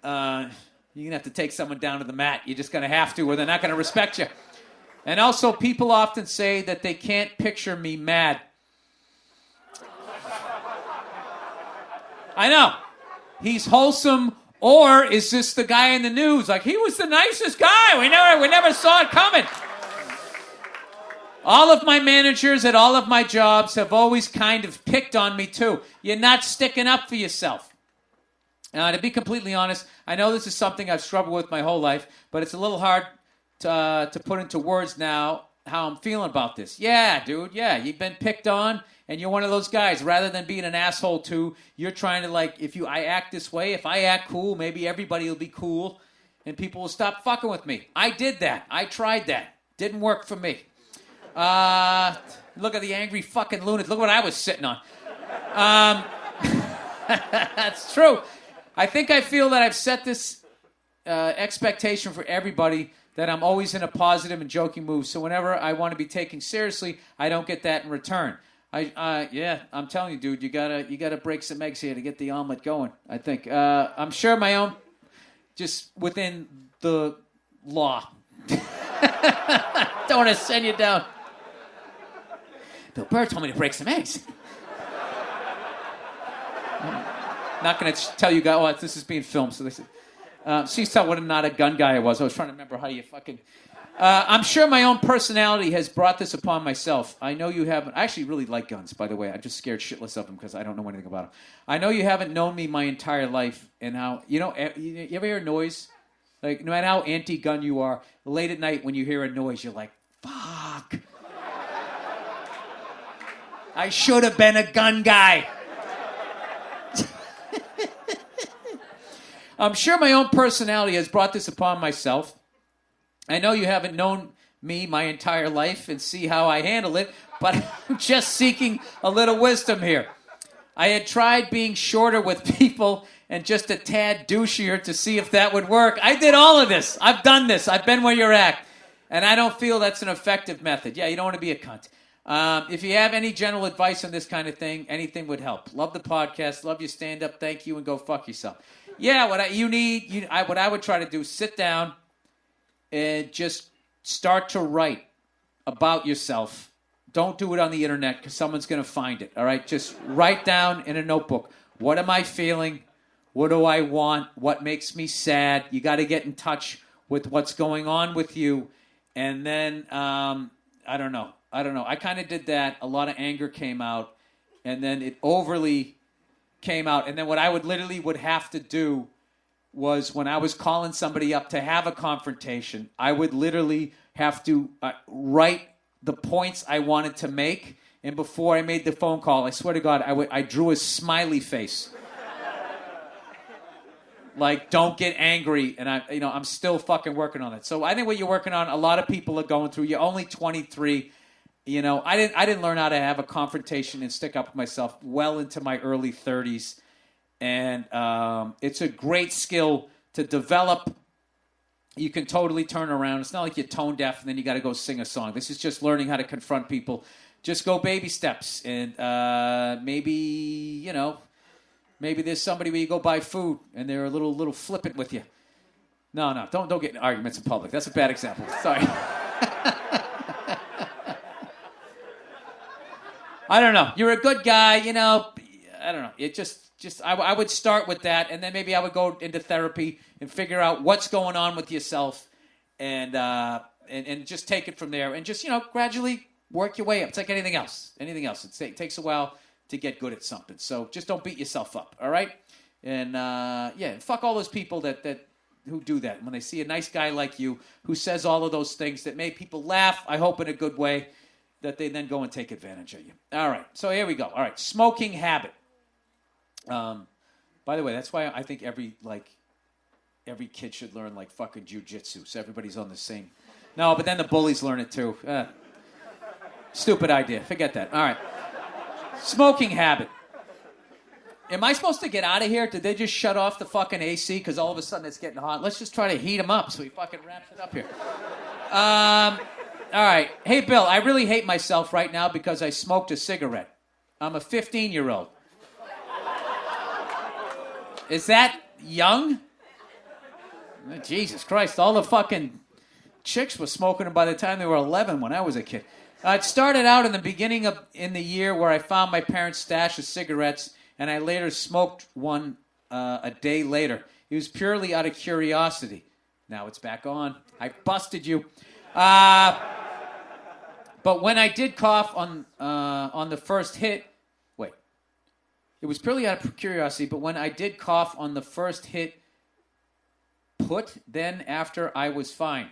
You're going to have to take someone down to the mat. You're just going to have to, or they're not going to respect you. And also, people often say that they can't picture me mad. I know. He's wholesome, or is this the guy in the news? Like, he was the nicest guy. We never saw it coming. All of my managers at all of my jobs have always kind of picked on me, too. You're not sticking up for yourself. To be completely honest, I know this is something I've struggled with my whole life, but it's a little hard to put into words now how I'm feeling about this. Yeah, dude, yeah, you've been picked on. And you're one of those guys, rather than being an asshole too, you're trying to I act this way, if I act cool, maybe everybody will be cool and people will stop fucking with me. I did that. I tried that. Didn't work for me. Look at the angry fucking lunatic. Look what I was sitting on. That's true. I feel that I've set this expectation for everybody that I'm always in a positive and joking mood. So whenever I want to be taken seriously, I don't get that in return. I'm telling you, dude, you gotta break some eggs here to get the omelet going, I think. I'm sure my own, just within the law. Don't want to send you down. Bill Burr told me to break some eggs. I'm not going to tell you guys, this is being filmed, so they said, see what not a gun guy I was. I was trying to remember how you fucking... I'm sure my own personality has brought this upon myself. I know you haven't... I actually really like guns, by the way. I'm just scared shitless of them because I don't know anything about them. I know you haven't known me my entire life and how... You ever hear a noise? Like, no matter how anti-gun you are, late at night when you hear a noise, you're like, fuck. I should have been a gun guy. I'm sure my own personality has brought this upon myself. I know you haven't known me my entire life and see how I handle it, but I'm just seeking a little wisdom here. I had tried being shorter with people and just a tad douchier to see if that would work. I did all of this. I've done this. I've been where you're at. And I don't feel that's an effective method. Yeah, you don't want to be a cunt. If you have any general advice on this kind of thing, anything would help. Love the podcast. Love your stand-up. Thank you, and go fuck yourself. Yeah, what I would try to do, sit down and just start to write about yourself. Don't do it on the internet because someone's going to find it, all right? Just write down in a notebook, what am I feeling? What do I want? What makes me sad? You got to get in touch with what's going on with you. And then, I don't know. I don't know. I kind of did that. A lot of anger came out, and then it overly came out. And then what I would have to do was when I was calling somebody up to have a confrontation, I would literally have to write the points I wanted to make. And before I made the phone call, I swear to God, I drew a smiley face. Like, don't get angry. And I'm still fucking working on it. So I think what you're working on, a lot of people are going through. You're only 23. I didn't learn how to have a confrontation and stick up for myself well into my early 30s. And it's a great skill to develop. You can totally turn around. It's not like you're tone deaf and then you got to go sing a song. This is just learning how to confront people. Just go baby steps. And maybe there's somebody where you go buy food and they're a little flippant with you. No, don't get in arguments in public. That's a bad example. Sorry. I don't know. You're a good guy, I don't know. It just I would start with that, and then maybe I would go into therapy and figure out what's going on with yourself, and just take it from there, and just gradually work your way up. It's like anything else. It takes a while to get good at something. So just don't beat yourself up, all right? And fuck all those people that who do that when they see a nice guy like you who says all of those things that make people laugh. I hope in a good way, that they then go and take advantage of you. All right, so here we go. All right, smoking habit. By the way, that's why I think every kid should learn fucking jujitsu, so everybody's on the same. No, but then the bullies learn it too. Stupid idea. Forget that. All right. Smoking habit. Am I supposed to get out of here? Did they just shut off the fucking AC because all of a sudden it's getting hot? Let's just try to heat them up so he fucking wraps it up here. All right. Hey, Bill, I really hate myself right now because I smoked a cigarette. I'm a 15-year-old. Is that young? Oh, Jesus Christ, all the fucking chicks were smoking them by the time they were 11 when I was a kid. It started out in the beginning in the year where I found my parents' stash of cigarettes, and I later smoked one a day later. It was purely out of curiosity. Now it's back on. I busted you. But when I did cough on the first hit, it was purely out of curiosity, but when I did cough on the first hit, then after I was fine.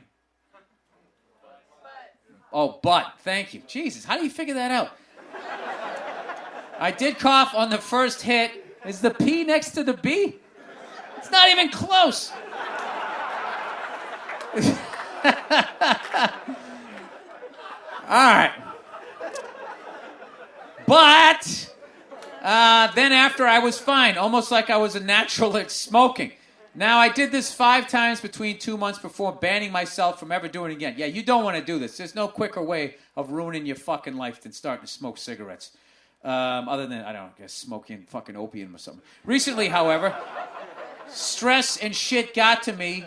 Oh, but. Thank you. Jesus, how do you figure that out? I did cough on the first hit. Is the P next to the B? It's not even close. All right. But then after I was fine, almost like I was a natural at smoking. Now, I did this 5 times between 2 months before banning myself from ever doing it again. Yeah, you don't want to do this. There's no quicker way of ruining your fucking life than starting to smoke cigarettes. Other than, I don't know, I guess smoking fucking opium or something. Recently, however, stress and shit got to me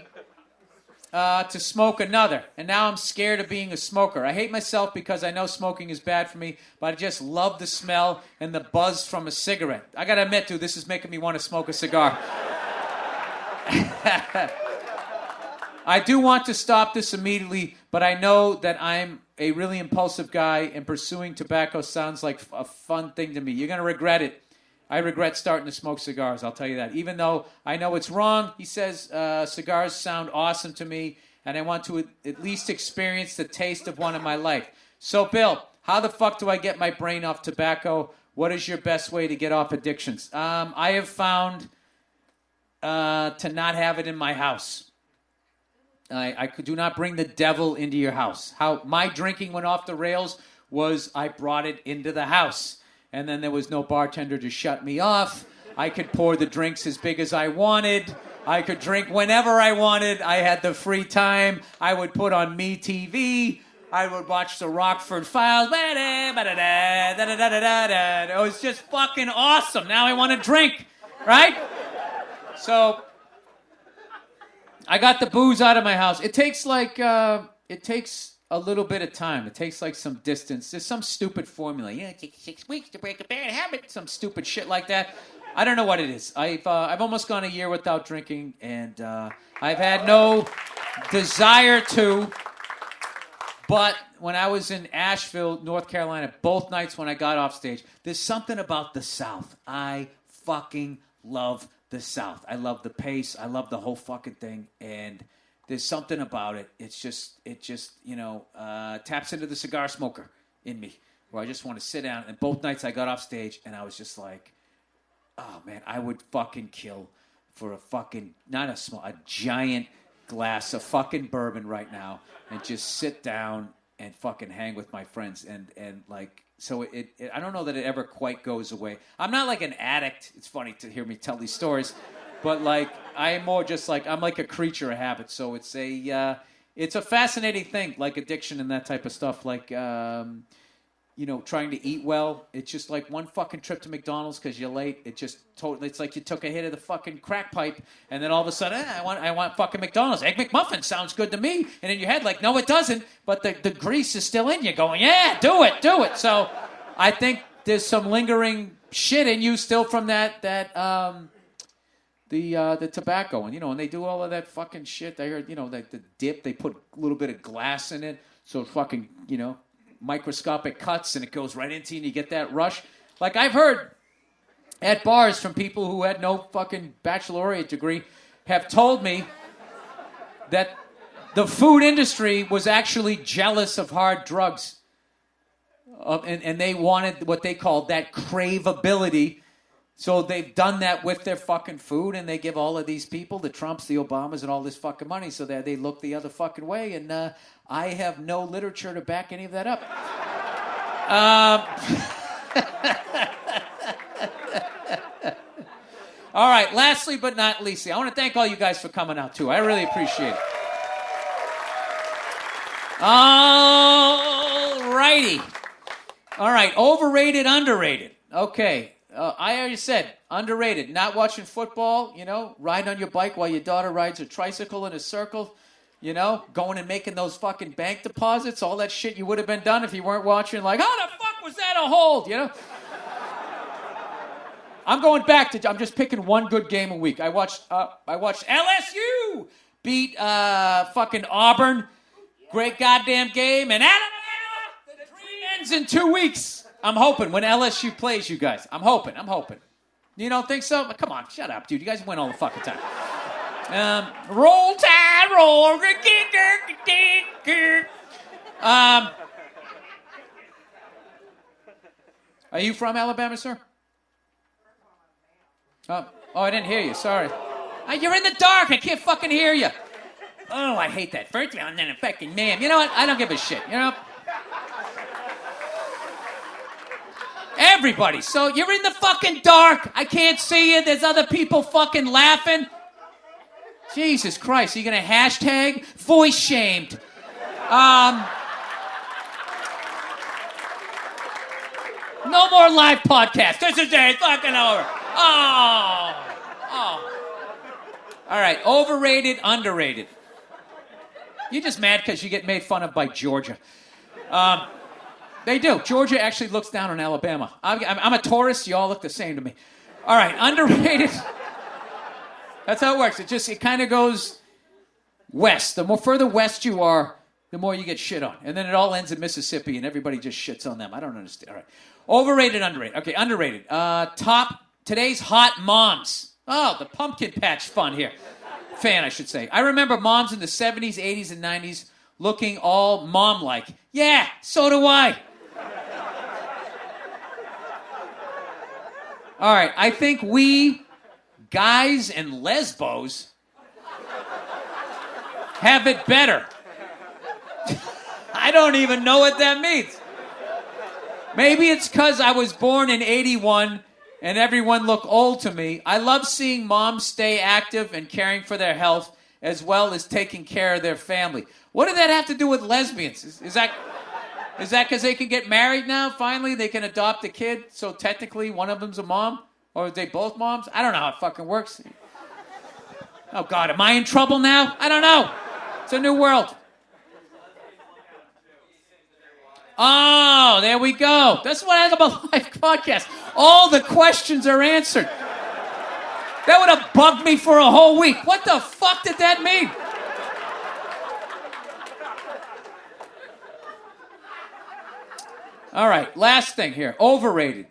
to smoke another. And now I'm scared of being a smoker. I hate myself because I know smoking is bad for me, but I just love the smell and the buzz from a cigarette. I gotta admit, dude, this is making me want to smoke a cigar. I do want to stop this immediately, but I know that I'm a really impulsive guy, and pursuing tobacco sounds like a fun thing to me. You're going to regret it. I regret starting to smoke cigars, I'll tell you that. Even though I know it's wrong, he says cigars sound awesome to me, and I want to at least experience the taste of one in my life. So, Bill, how the fuck do I get my brain off tobacco? What is your best way to get off addictions? I have found to not have it in my house. I do not bring the devil into your house. How my drinking went off the rails was I brought it into the house. And then there was no bartender to shut me off. I could pour the drinks as big as I wanted. I could drink whenever I wanted. I had the free time. I would put on Me TV. I would watch the Rockford Files. It was just fucking awesome. Now I want to drink, right? So I got the booze out of my house. It takes a little bit of time. It takes some distance. There's some stupid formula. It takes 6 weeks to break a bad habit. Some stupid shit like that. I don't know what it is. I've almost gone a year without drinking, and I've had no desire to. But when I was in Asheville, North Carolina, both nights when I got off stage, there's something about the South. I fucking love the South. I love the pace. I love the whole fucking thing. And there's something about it. It just taps into the cigar smoker in me, where I just want to sit down. And both nights I got off stage, and I was just like, oh, man, I would fucking kill for a fucking, a giant glass of fucking bourbon right now and just sit down and fucking hang with my friends. And like, so it I don't know that it ever quite goes away. I'm not like an addict. It's funny to hear me tell these stories, but like, I am more just like, I'm like a creature of habit. So it's a fascinating thing, like addiction and that type of stuff. Like, trying to eat well. It's just like one fucking trip to McDonald's because you're late. It's like you took a hit of the fucking crack pipe, and then all of a sudden, I want fucking McDonald's. Egg McMuffin sounds good to me. And in your head, like, no, it doesn't. But the grease is still in you going, yeah, do it. So I think there's some lingering shit in you still from the tobacco. And, and they do all of that fucking shit. I heard, the dip, they put a little bit of glass in it. So fucking, microscopic cuts, and it goes right into you, and you get that rush. Like, I've heard at bars from people who had no fucking baccalaureate degree have told me that the food industry was actually jealous of hard drugs. And they wanted what they called that craveability. So they've done that with their fucking food, and they give all of these people, the Trumps, the Obamas, and all this fucking money so that they look the other fucking way. And I have no literature to back any of that up. All right, lastly but not leastly, I want to thank all you guys for coming out, too. I really appreciate it. All righty. All right, overrated, underrated. Okay. I already said, underrated. Not watching football, riding on your bike while your daughter rides a tricycle in a circle, going and making those fucking bank deposits, all that shit you would have been done if you weren't watching, like, how the fuck was that a hold, I'm going back to, I'm just picking one good game a week. I watched LSU beat fucking Auburn. Great goddamn game. And Alabama, the dream ends in 2 weeks. I'm hoping when LSU plays, you guys. I'm hoping. You don't think so? Come on, shut up, dude. You guys win all the fucking time. Roll Tide, roll. Are you from Alabama, sir? Oh, I didn't hear you. Sorry. You're in the dark. I can't fucking hear you. Oh, I hate that. First round, then a fucking man. You know what? I don't give a shit. Everybody. So you're in the fucking dark. I can't see you. There's other people fucking laughing. Jesus Christ. Are you going to hashtag voice shamed? No more live podcast. This is it. Fucking over. Oh. All right. Overrated, underrated. You're just mad because you get made fun of by Georgia. They do. Georgia actually looks down on Alabama. I'm a tourist. You all look the same to me. All right, underrated. That's how it works. It kind of goes west. The more further west you are, the more you get shit on. And then it all ends in Mississippi, and everybody just shits on them. I don't understand. All right. Overrated, underrated. Okay, underrated. Top today's hot moms. Oh, the pumpkin patch fun here. Fan, I should say. I remember moms in the 70s, 80s, and 90s looking all mom-like. Yeah, so do I. All right, I think we, guys and lesbos, have it better. I don't even know what that means. Maybe it's because I was born in 81 and everyone looked old to me. I love seeing moms stay active and caring for their health as well as taking care of their family. What did that have to do with lesbians? Is that because they can get married now, finally? They can adopt a kid, so technically one of them's a mom? Or are they both moms? I don't know how it fucking works. Oh, God, am I in trouble now? I don't know. It's a new world. Oh, there we go. That's what I like about live podcast. All the questions are answered. That would have bugged me for a whole week. What the fuck did that mean? All right, last thing here. Overrated.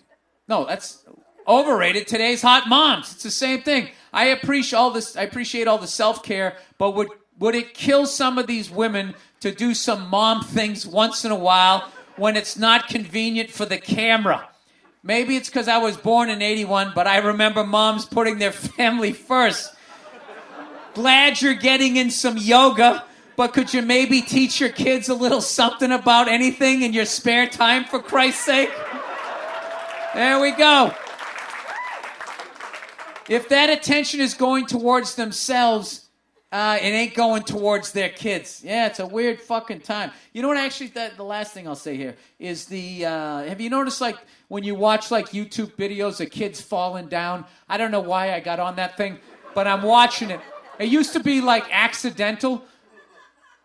No, that's overrated. Today's hot moms. It's the same thing. I appreciate all the self-care, but would it kill some of these women to do some mom things once in a while when it's not convenient for the camera? Maybe it's because I was born in 81, but I remember moms putting their family first. Glad you're getting in some yoga, but could you maybe teach your kids a little something about anything in your spare time, for Christ's sake? There we go. If that attention is going towards themselves, it ain't going towards their kids. Yeah, it's a weird fucking time. You know what, actually, the last thing I'll say here is have you noticed, like, when you watch, like, YouTube videos of kids falling down? I don't know why I got on that thing, but I'm watching it. It used to be, like, accidental.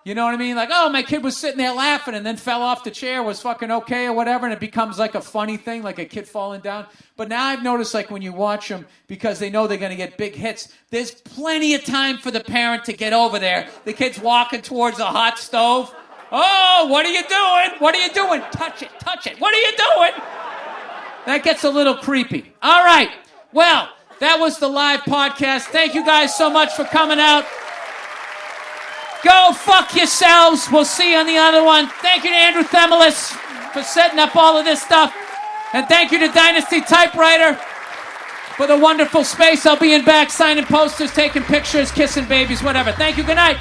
You know what I mean? Like, oh, my kid was sitting there laughing and then fell off the chair, was fucking okay or whatever, and it becomes like a funny thing, like a kid falling down. But now I've noticed, like, when you watch them, because they know they're going to get big hits, there's plenty of time for the parent to get over there. The kid's walking towards a hot stove. Oh, what are you doing? What are you doing? Touch it, touch it. What are you doing? That gets a little creepy. All right. Well, that was the live podcast. Thank you guys so much for coming out. Go fuck yourselves. We'll see you on the other one. Thank you to Andrew Themeles for setting up all of this stuff. And thank you to Dynasty Typewriter for the wonderful space. I'll be in back signing posters, taking pictures, kissing babies, whatever. Thank you. Good night.